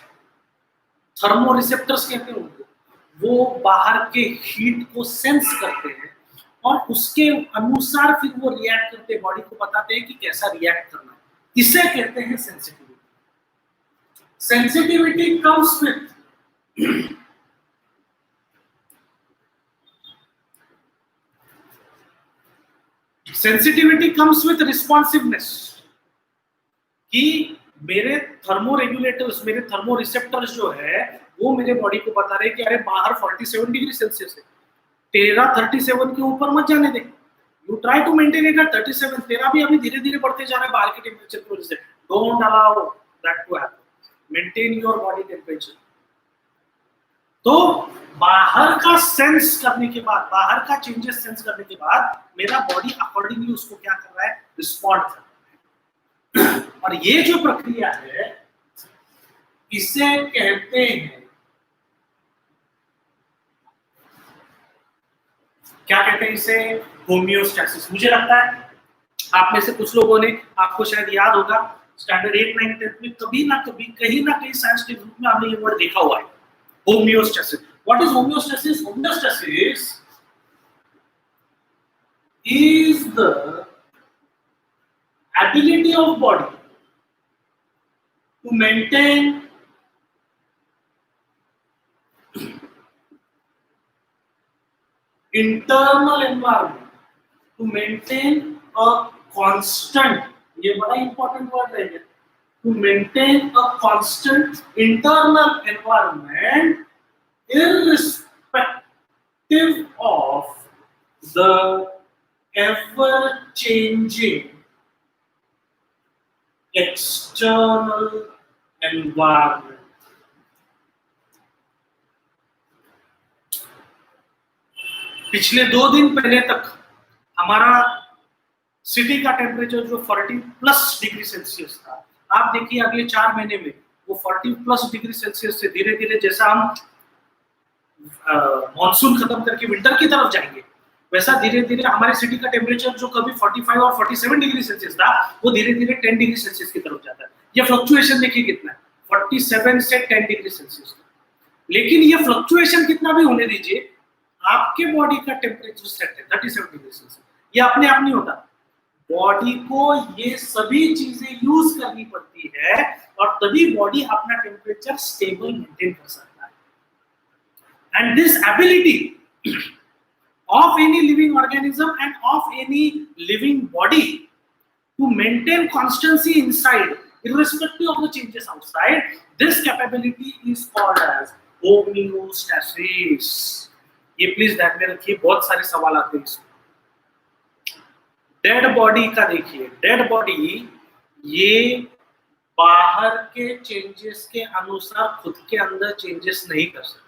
थर्मो रिसेप्टर्स कहते हैं उनको, वो बाहर के हीट को सेंस करते हैं और उसके अनुसार फिर वो रिएक्ट करते हैं, बॉडी को बताते हैं कि कैसा रिएक्ट करना है. इसे कहते हैं sensitivity. Sensitivity comes with sensitivity comes with responsiveness. कि मेरे थर्मो रेगुलेटर्स, मेरे थर्मो रिसेप्टर्स जो है वो मेरे बॉडी को बता रहे कि अरे बाहर 47 डिग्री सेल्सियस है, तेरा 37 के ऊपर मत जाने दे. You try to maintain it at 37. तेरा भी अभी धीरे धीरे बढ़ते जा रहा है बाहर के टेम्परेचर की वजह से. Don't allow that to happen. Maintain your body temperature. तो बाहर का सेंस करने के बाद, बाहर का चेंजेस सेंस करने के बाद मेरा बॉडी अकॉर्डिंगली उसको क्या कर रहा है? रिस्पॉन्ड कर रहा है. और ये जो प्रक्रिया है इसे कहते हैं, क्या कहते हैं इसे? होमियोस्टैसिस. मुझे लगता है आप में से कुछ लोगों ने, आपको शायद याद होगा, स्टैंडर्ड 8, 9, 10 में कभी ना कभी, कहीं ना कहीं साइंस के ग्रुप में आपने ये वर्ड देखा हुआ है, homeostasis. What is homeostasis? Homeostasis is the ability of body to maintain internal environment, to maintain a constant, ये बड़ा important word है, to maintain a constant internal environment irrespective of the ever changing external environment. पिछले 2 दिन पहले तक हमारा सिटी का टेम्परेचर जो 40+ डिग्री सेल्सियस था, आप देखिए अगले 4 महीने में वो 40+ डिग्री सेल्सियस से धीरे धीरे, जैसा हम मॉनसून खत्म करके विंटर की तरफ जाएंगे, वैसा धीरे धीरे हमारे सिटी का टेम्परेचर जो कभी 45 और 47 डिग्री सेल्सियस था वो धीरे धीरे 10 डिग्री सेल्सियस की तरफ जाता है। ये फ्लक्चुएशन देखिए कितना है, 47 से 10 डिग्री सेल्सियस। लेकिन ये फ्लक्चुएशन कितना भी होने दीजिए, आपके बॉडी का टेम्परेचर सेट है 37 डिग्री सेल्सियस। ये अपने आप नहीं होता, बॉडी को ये सभी चीजें यूज करनी पड़ती है और तभी बॉडी अपना टेम्परेचर स्टेबल मेंटेन कर सकता है। And this ability of any living organism and of any living body to maintain constancy inside irrespective of the changes outside, this capability is called as homeostasis. ये प्लीज ध्यान में रखिए, बहुत सारे सवाल आते हैं इसमें। डेड बॉडी का देखिए, डेड बॉडी ये बाहर के चेंजेस के अनुसार खुद के अंदर चेंजेस नहीं कर सकता।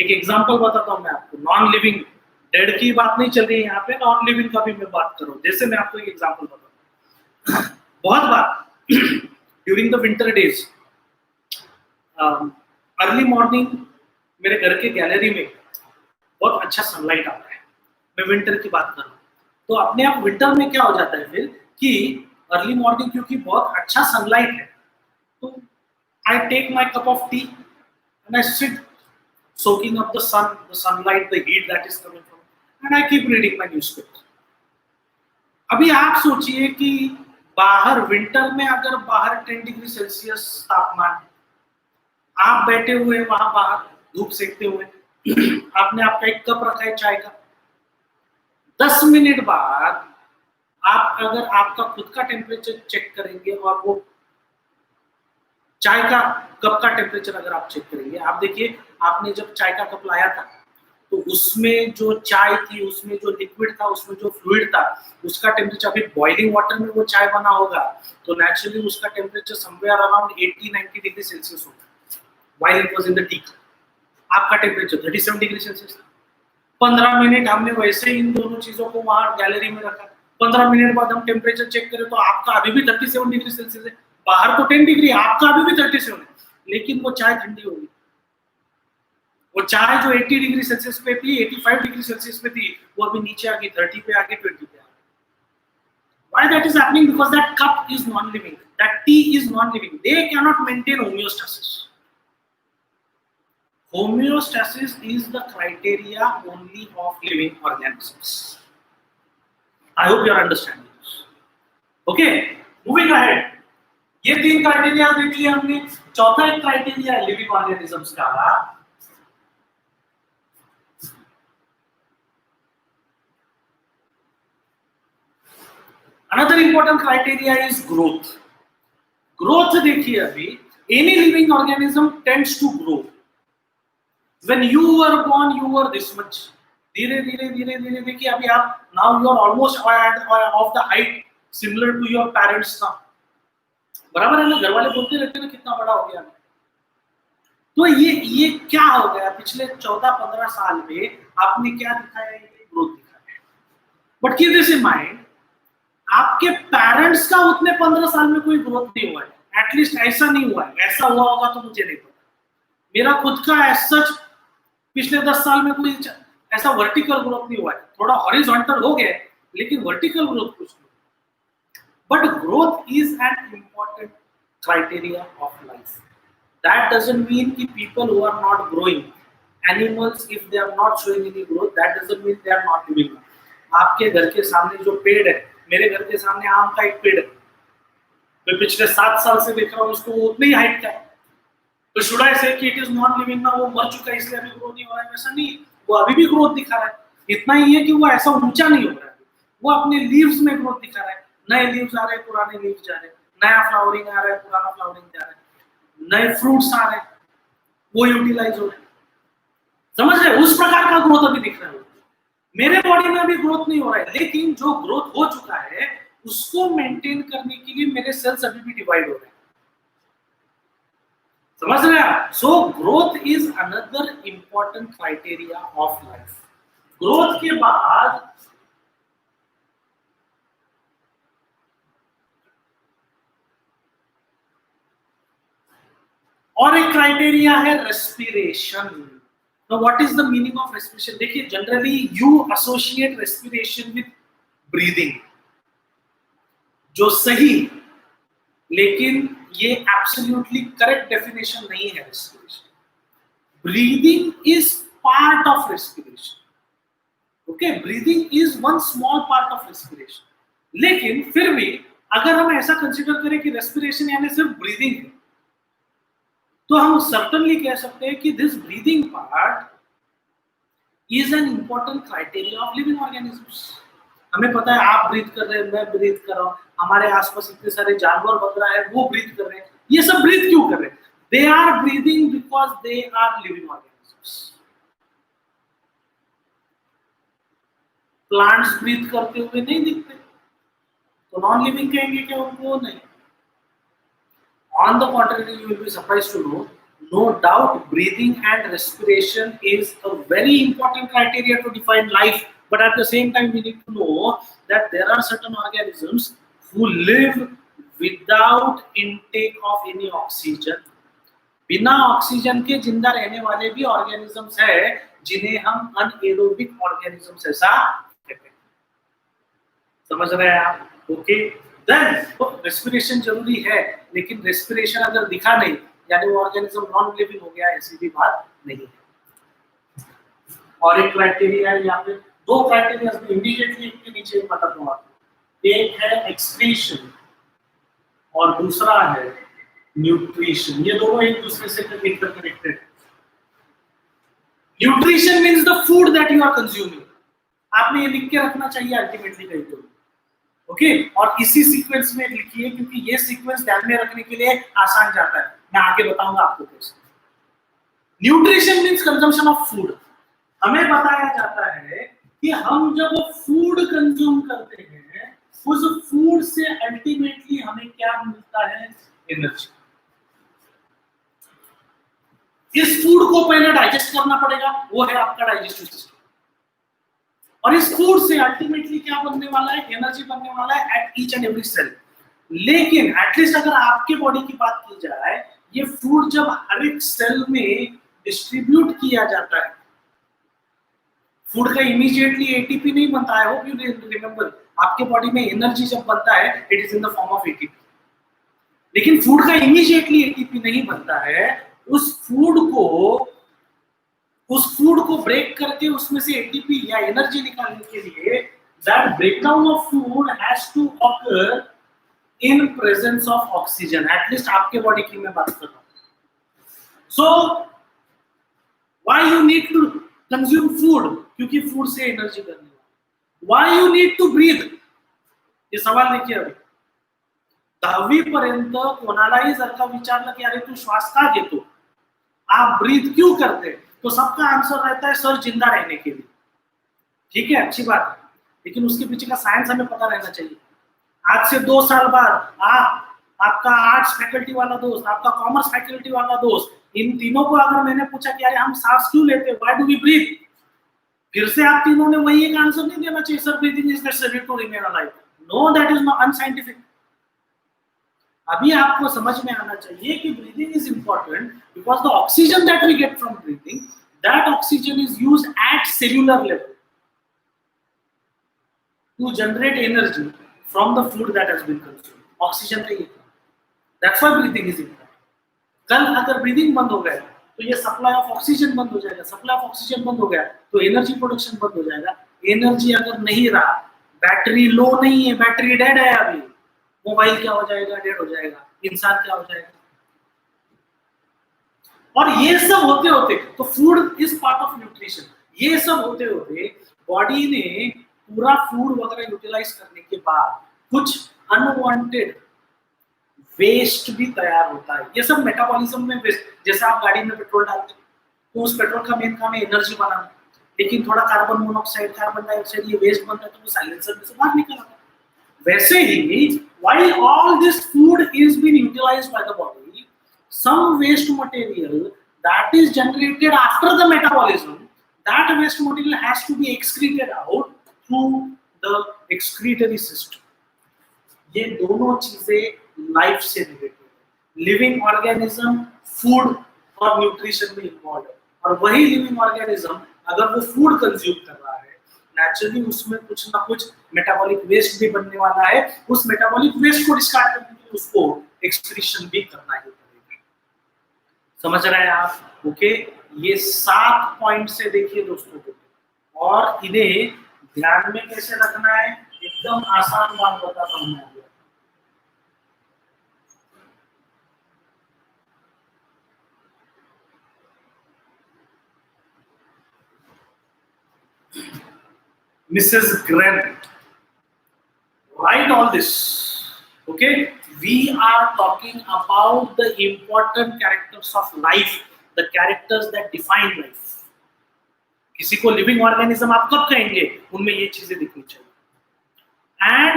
एक एग्जांपल बताता हूं मैं आपको, नॉन लिविंग, डेड की बात नहीं चल रही है यहाँ पे, नॉन लिविंग का भी मैं बात करूं। जैसे मैं आपको एक एग्जांपल बताता हूं, बहुत बार during the winter days early morning मेरे घर के गैलरी में बहुत अच्छा सनलाइट आता है। मैं विंटर की बात करूं तो अपने आप विंटर में क्या हो जाता है फिर कि अर्ली मॉर्निंग क्योंकि बहुत अच्छा सनलाइट है तो I take my cup of tea and I sit soaking up the sun, the sunlight, the heat that is coming from, and I keep reading my newspaper. अभी आप सोचिए कि बाहर विंटर में अगर बाहर 10 डिग्री सेल्सियस तापमान, आप बैठे हुए वहां बाहर धूप सेकते हुए, आपने आपका एक कप रखा है चाय का, 10 मिनट बाद आप अगर आपका खुद का टेम्परेचर चेक करेंगे और वो चाय का कप का टेम्परेचर अगर आप चेक करेंगे, आप देखिए आपने जब चाय का कप लाया था तो उसमें जो चाय थी, उसमें जो लिक्विड था, उसमें जो फ्लूइड था, उसका टेम्परेचर, अभी बॉइलिंग वाटर में वो चाय बना होगा तो नेचुरली उसका temperature somewhere around 80-90 degree Celsius होगा while it was in the tea. आपका टेम्परेचर 37 डिग्री सेल्सियस था। 15 मिनट हमने वैसे इन दोनों चीजों को वहां गैलरी में रखा, 15 मिनट बाद हम टेम्परेचर चेक करें तो आपका अभी भी 37 डिग्री सेल्सियस है, बाहर तो 10 डिग्री, आपका अभी भी 37 है, लेकिन वो चाय ठंडी होगी। वो चाय जो 80 डिग्री सेल्सियस पे थी, 85 डिग्री सेल्सियस पे थी, वो अभी नीचे आ गई, 30 पे आ गई, 20 पे आ गई। Why that is happening? Because that cup is non-living, that tea is non-living. They cannot maintain homeostasis. Homeostasis is the criteria only of living organisms. I hope you are understanding this. Okay, moving ahead. ये 3 क्राइटेरिया देख लिया हमने। चौथा एक क्राइटेरिया है लिविंग ऑर्गेनिजम्स का, another important criteria is growth. Growth देखिए, अभी any living organism tends to grow. When you were born, you were this much. धीरे धीरे देखिए अभी आप now you are almost of the height similar to your parents now. बराबर है ना, घर वाले बोलते रहते हैं ना कितना बड़ा हो गया। तो ये क्या हो गया पिछले 14-15 साल में, आपने क्या दिखाया, ये ग्रोथ दिखाया है। But keep this in mind, आपके पेरेंट्स का उतने 15 साल में कोई ग्रोथ नहीं हुआ है, एटलीस्ट ऐसा नहीं हुआ है। ऐसा हुआ होगा तो मुझे नहीं पता। मेरा खुद का एज सच पिछले 10 साल में कोई ऐसा वर्टिकल ग्रोथ नहीं हुआ है, थोड़ा हॉरिजॉन्टल हो गया लेकिन वर्टिकल ग्रोथ कुछ नहीं। But growth is an important criteria of life. That doesn't mean कि people who are not growing, animals if they are not showing any growth, that doesn't mean they are not living. आपके घर के सामने जो पेड़ है, मेरे घर के सामने आम का एक पेड़ है, तो पिछले 7 साल से देख रहा हूँ उसको, उतनी ही हाइट का है। तो शुड आई से कि इट इज नॉट लिविंग ना, वो मर चुका है इसलिए अभी ग्रो नहीं हो रहा है? वैसा नहीं, वो अभी भी ग्रोथ दिखा रहा है। इतना ही है कि वो ऐसा ऊंचा नहीं हो रहा है, वो अपने लीव्स में ग्रोथ दिखा रहा है। नए लीव्स आ रहे हैं, पुराने लीव्स जा रहे हैं, नया फ्लावरिंग आ रहा है, पुराना फ्लावरिंग जा रहा है, नए फ्रूट्स आ रहे हैं, वो यूटिलाइज हो रहे हैं। समझ रहे? उस प्रकार का ग्रोथ अभी दिख रहा है। मेरे बॉडी में अभी ग्रोथ नहीं हो रहा है, लेकिन जो ग्रोथ हो चुका है उसको मेंटेन करने के लिए मेरे सेल्स अभी भी डिवाइड हो रहे हैं। समझ रहे हैं? So growth is another important criteria of life. Growth के बाद और एक क्राइटेरिया है respiration. Now what is the meaning of respiration? देखिए generally you associate respiration with breathing, जो सही, लेकिन ये absolutely correct definition नहीं है respiration. Breathing is part of respiration. Okay, breathing is one small part of respiration. लेकिन फिर भी अगर हम ऐसा कंसीडर करें कि respiration यानी सिर्फ breathing है, तो हम certainly कह सकते हैं कि this breathing part is an important criteria of living organisms. हमें पता है आप ब्रीथ कर रहे हैं, मैं ब्रीथ कर रहा हूँ, हमारे आसपास इतने सारे जानवर वगैरह है वो ब्रीथ कर रहे हैं, ये सब ब्रीथ क्यों कर रहे हैं? They are breathing because they are living organisms. Plants breathe करते हुए नहीं दिखते, तो नॉन लिविंग कहेंगे क्या उनको? नहीं. On the contrary, you will be surprised to know, no doubt breathing and respiration is a very important criteria to define life, but at the same time we need to know that there are certain organisms who live without intake of any oxygen. बिना ऑक्सीजन के जिंदा रहने वाले भी ऑर्गेनिजम्स है जिन्हें हम अनएरोबिक ऑर्गेनिजम्स ऐसा कहते हैं. समझ रहे हैं आप? ओके, देन तो रेस्पिरेशन जरूरी है, लेकिन रेस्पिरेशन अगर दिखा नहीं यानी वो ऑर्गेनिज्म नॉन लिविंग हो गया, ऐसी भी बात नहीं है. और एक क्राइटेरिया है यहाँ पे, दो क्राइटेरिया इमीडिएटली के नीचे बता दूं आपको. एक है एक्सक्रीशन और दूसरा है न्यूट्रिशन. ये दोनों एक दूसरे से इंटरकनेक्टेड है. Nutrition means the food that you are consuming. आपने ये लिख के रखना चाहिए अल्टीमेटली कहीं तो. ओके, और इसी सीक्वेंस में लिखिए क्योंकि ये सीक्वेंस ध्यान में रखने के लिए आसान जाता है. मैं आगे बताऊंगा आपको कैसे. Nutrition means consumption of food. हमें बताया जाता है कि हम जब फूड कंज्यूम करते हैं उस फूड से अल्टीमेटली हमें क्या मिलता है? एनर्जी. इस फूड को पहले डाइजेस्ट करना पड़ेगा, वो है आपका डाइजेस्टिव सिस्टम. और इस फूड से अल्टीमेटली क्या बनने वाला है? एनर्जी बनने वाला है at each and every cell. लेकिन एटलीस्ट अगर आपके बॉडी की बात की जाए, ये फूड जब हर एक सेल में डिस्ट्रीब्यूट किया जाता है, फूड का इमीडिएटली एटीपी नहीं बनता है. होप यू रिमेंबर, आपके बॉडी में एनर्जी जब बनता है it is in the form of ATP. लेकिन फूड का इमीडिएटली एटीपी नहीं बनता है. उस फूड को ब्रेक करके उसमें से एटीपी या एनर्जी निकालने के लिए that breakdown of food has to occur in presence of oxygen. At least आपके बॉडी की मैं बात कर रहा हूं. So why you need to consume food? क्योंकि फूड से एनर्जी करनी है. Why you need to breathe? ये सवाल देखिए. अभी 10वी पर्यंत कोणालाही जर का विचारलं की अरे तू श्वास का घेतो, आप ब्रीथ क्यों करते, तो सबका आंसर रहता है सर जिंदा रहने के लिए. ठीक है, अच्छी बात है, लेकिन उसके पीछे का साइंस हमें पता रहना चाहिए. आज से 2 साल बाद आपका आर्ट्स फैकल्टी वाला दोस्त, आपका कॉमर्स फैकल्टी वाला दोस्त, इन तीनों को अगर मैंने पूछा कि अरे हम सांस क्यों लेते हैं, व्हाई डू वी ब्रीथ, फिर से आप तीनों ने वही एक आंसर नहीं देना चाहिए, sir breathing is necessary to remain alive. No, that is not unscientific. अभी आपको समझ में आना चाहिए कि breathing is important because the oxygen that we get from breathing, that oxygen is used at cellular level to generate energy from the food that has been consumed. Oxygen का ये, that's why breathing is important. कल अगर ब्रीथिंग बंद हो गया तो ये सप्लाई ऑफ ऑक्सीजन बंद हो जाएगा. सप्लाई ऑफ ऑक्सीजन बंद हो गया तो एनर्जी प्रोडक्शन बंद हो जाएगा. एनर्जी अगर नहीं रहा, बैटरी लो नहीं है, बैटरी डेड है, अभी मोबाइल क्या हो जाएगा? डेड हो जाएगा. इंसान क्या हो जाएगा? और ये सब होते होते तो food is part of nutrition. ये सब होते होते बॉडी ने पूरा फूड वगैरह यूटिलाइज करने के बाद कुछ अनवांटेड वेस्ट भी तैयार होता है. ये सब मेटाबॉलिज्म में वेस्ट. जैसे आप गाड़ी में पेट्रोल डालते हैं तो उस पेट्रोल का मेन काम है एनर्जी बनाना, लेकिन थोड़ा कार्बन मोनोऑक्साइड, कार्बन डाइऑक्साइड ये वेस्ट बनता है तो वो साइलेंसर में से बाहर निकल आता है. वैसे ही while all this food is being utilized by the body, some waste material that is generated after the metabolism, that waste material has to be excreted out through the excretory system. ये दोनों चीजें लाइफ से रिलेटेड है. लिविंग ऑर्गेनिज्म फूड और न्यूट्रिशन में इन्वॉल्व है. और वही लिविंग ऑर्गेनिज्म अगर वो फूड कंज्यूम कर रहा है, नेचुरली उसमें कुछ ना कुछ मेटाबॉलिक वेस्ट भी बनने वाला है, उस मेटाबॉलिक वेस्ट को डिस्कार्ड करने के लिए उसको एक्सक्रीशन भी करना ही पड़ेगा। समझ रहे हैं आप? ओके, ये 7 पॉइंट से देखिए दोस्तों को, और इन्हें ध्यान में कैसे रखना है, एकदम आसान बात बताता हूं मैं। Mrs. Grant, write all this. Okay, we are talking about the important characters of life, the characters that define life. किसी को लिविंग ऑर्गेनिज्म आप कब कहेंगे, उनमें ये चीजें दिखनी चाहिए। एंड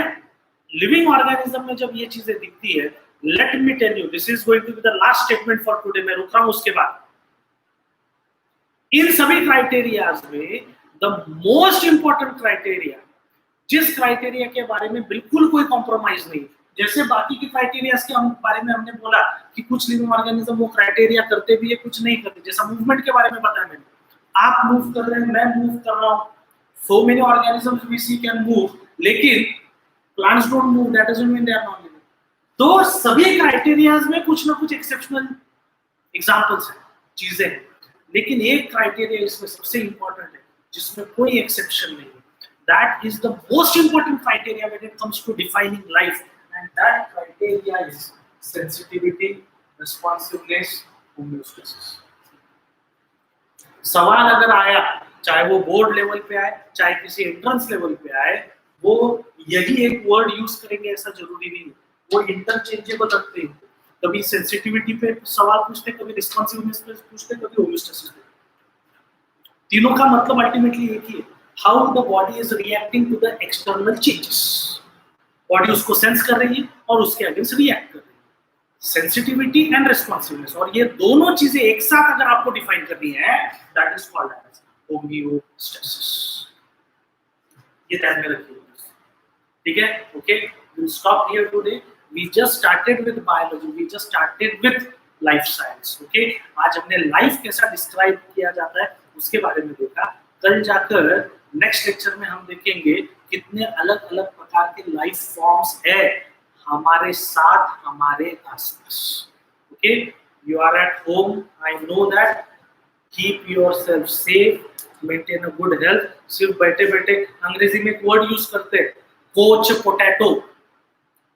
लिविंग ऑर्गेनिज्म में जब ये चीजें दिखती है, let me tell you, this is going to be the last statement for today, मैं रुक रहा हूं उसके बाद। इन सभी क्राइटेरियाज में द मोस्ट इंपॉर्टेंट क्राइटेरिया, जिस क्राइटेरिया के बारे में बिल्कुल कोई कॉम्प्रोमाइज नहीं, जैसे बाकी के क्राइटेरियाज के बारे में हमने बोला कि कुछ लिविंग ऑर्गेनिज्म वो क्राइटेरिया करते भी है, कुछ नहीं करते, जैसा मूवमेंट के बारे में बताया मैंने, आप मूव कर रहे हैं, मैं मूव कर रहा हूं, so many organisms we see can move, लेकिन plants don't move, that doesn't mean they are not living। तो सभी क्राइटेरियाज में कुछ ना कुछ एक्सेप्शनल एग्जांपल्स हैं, चीजें हैं, लेकिन एक क्राइटेरिया इसमें सबसे इंपॉर्टेंट है, जिसमें कोई एक्सेप्शन नहीं है। That is the most important criteria when it comes to defining life, and that criteria is sensitivity, responsiveness, homeostasis। सवाल अगर आया, चाहे वो बोर्ड लेवल पे आए, चाहे किसी एंट्रेंस लेवल पे आए, वो यही एक वर्ड यूज करेंगे ऐसा जरूरी नहीं है, वो इंटरचेंजेबल रखते हैं। कभी सेंसिटिविटी पे सवाल पूछते, कभी रिस्पॉन्सिवनेस पे पूछते, कभी होमोस्टेसिस पे। तीनों का मतलब अल्टीमेटली एक ही है, how the body is reacting to the external changes. Body उसको सेंस कर रही है और उसके अगेंस्ट रिएक्ट कर रही है, सेंसिटिविटी एंड रिस्पॉन्सिवनेस, और ये दोनों चीजें एक साथ अगर आपको डिफाइन करनी है, that is called as homeostasis. ये ध्यान में रखिए, ठीक है? Okay, we'll stop here today. We just started with biology, we just started with life science। okay, आज हमने लाइफ कैसा डिस्क्राइब किया जाता है उसके बारे में देखा। कल जाकर नेक्स्ट लेक्चर में हम देखेंगे कितने अलग अलग प्रकार के लाइफ फॉर्म्स है हमारे साथ, हमारे आसपास। Okay, you are at home, I know that, keep yourself safe, maintain a good health. सिर्फ बैठे बैठे, अंग्रेजी में एक वर्ड यूज करते हैं, कोच पोटैटो,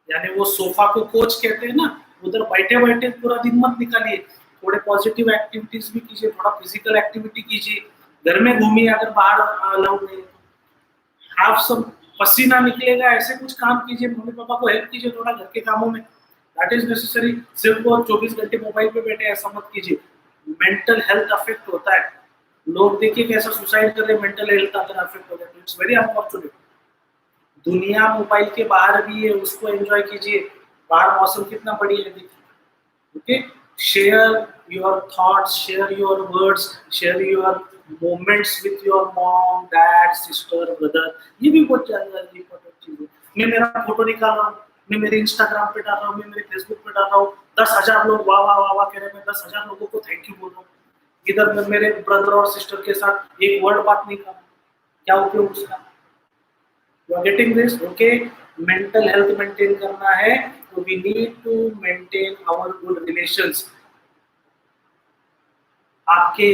यानी वो सोफा को कोच कहते हैं ना, उधर बैठे बैठे पूरा दिन मत निकालिए, थोड़े पॉजिटिव एक्टिविटीज भी कीजिए, थोड़ा फिजिकल एक्टिविटी कीजिए, घर में घूमिए अगर बाहर अलाउड नहीं, हैव सम, पसीना निकलेगा, ऐसे कुछ काम कीजिए, मम्मी पापा को हेल्प कीजिए थोड़ा घर के कामों में, दैट इज नेसेसरी। सिर्फ वो 24 घंटे मोबाइल पे बैठे ऐसा मत कीजिए, मेंटल हेल्थ अफेक्ट होता है। लोग देखिए कैसा सुसाइड कर रहे हैं, मेंटल हेल्थ अगर अफेक्ट हो जाए, इट्स वेरी अनफॉर्चुनेट। दुनिया मोबाइल के बाहर भी है, उसको एंजॉय कीजिए, बाहर मौसम कितना बढ़िया है देखिए। Okay, share your thoughts, share your words, share your moments with your mom, dad, sister, brother, ये भी बहुत ज्यादा इंपॉर्टेंट चीज है। मैं मेरा फोटो निकाल रहा हूँ, मैं मेरे इंस्टाग्राम पे डाल रहा हूँ, मैं मेरे फेसबुक पे डाल रहा हूँ, 10,000 लोग वाह वाह वाह वाह कह रहे हैं, मैं 10,000 लोगों को थैंक यू बोल रहा हूँ, इधर मैं मेरे ब्रदर और सिस्टर के साथ एक वर्ड बात नहीं कर रहा, क्या उपयोग उसका? You are getting this? Okay, mental health maintain करना है तो we need to maintain our good relations। आपके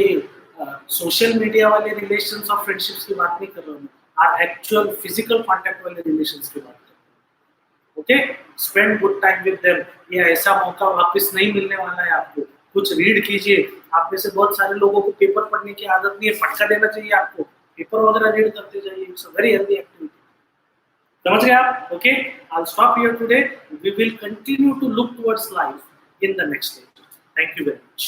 सोशल मीडिया वाले रिलेशंस और फ्रेंडशिप्स की बात नहीं कर रहा हूँ, आप एक्चुअल फिजिकल कांटेक्ट वाले रिलेशंस की बात कर रहा हूँ। Okay, spend good time with them. ये ऐसा मौका वापस नहीं मिलने वाला है आपको। कुछ रीड कीजिए, आप में से बहुत सारे लोगों को पेपर पढ़ने की आदत नहीं है, फटका देना चाहिए आपको, पेपर वगैरह रीड करते जाइए, it's a very healthy activity. समझ गए आप? Okay, I'll stop here today. We will continue to look towards life in the next lecture. Thank you very much.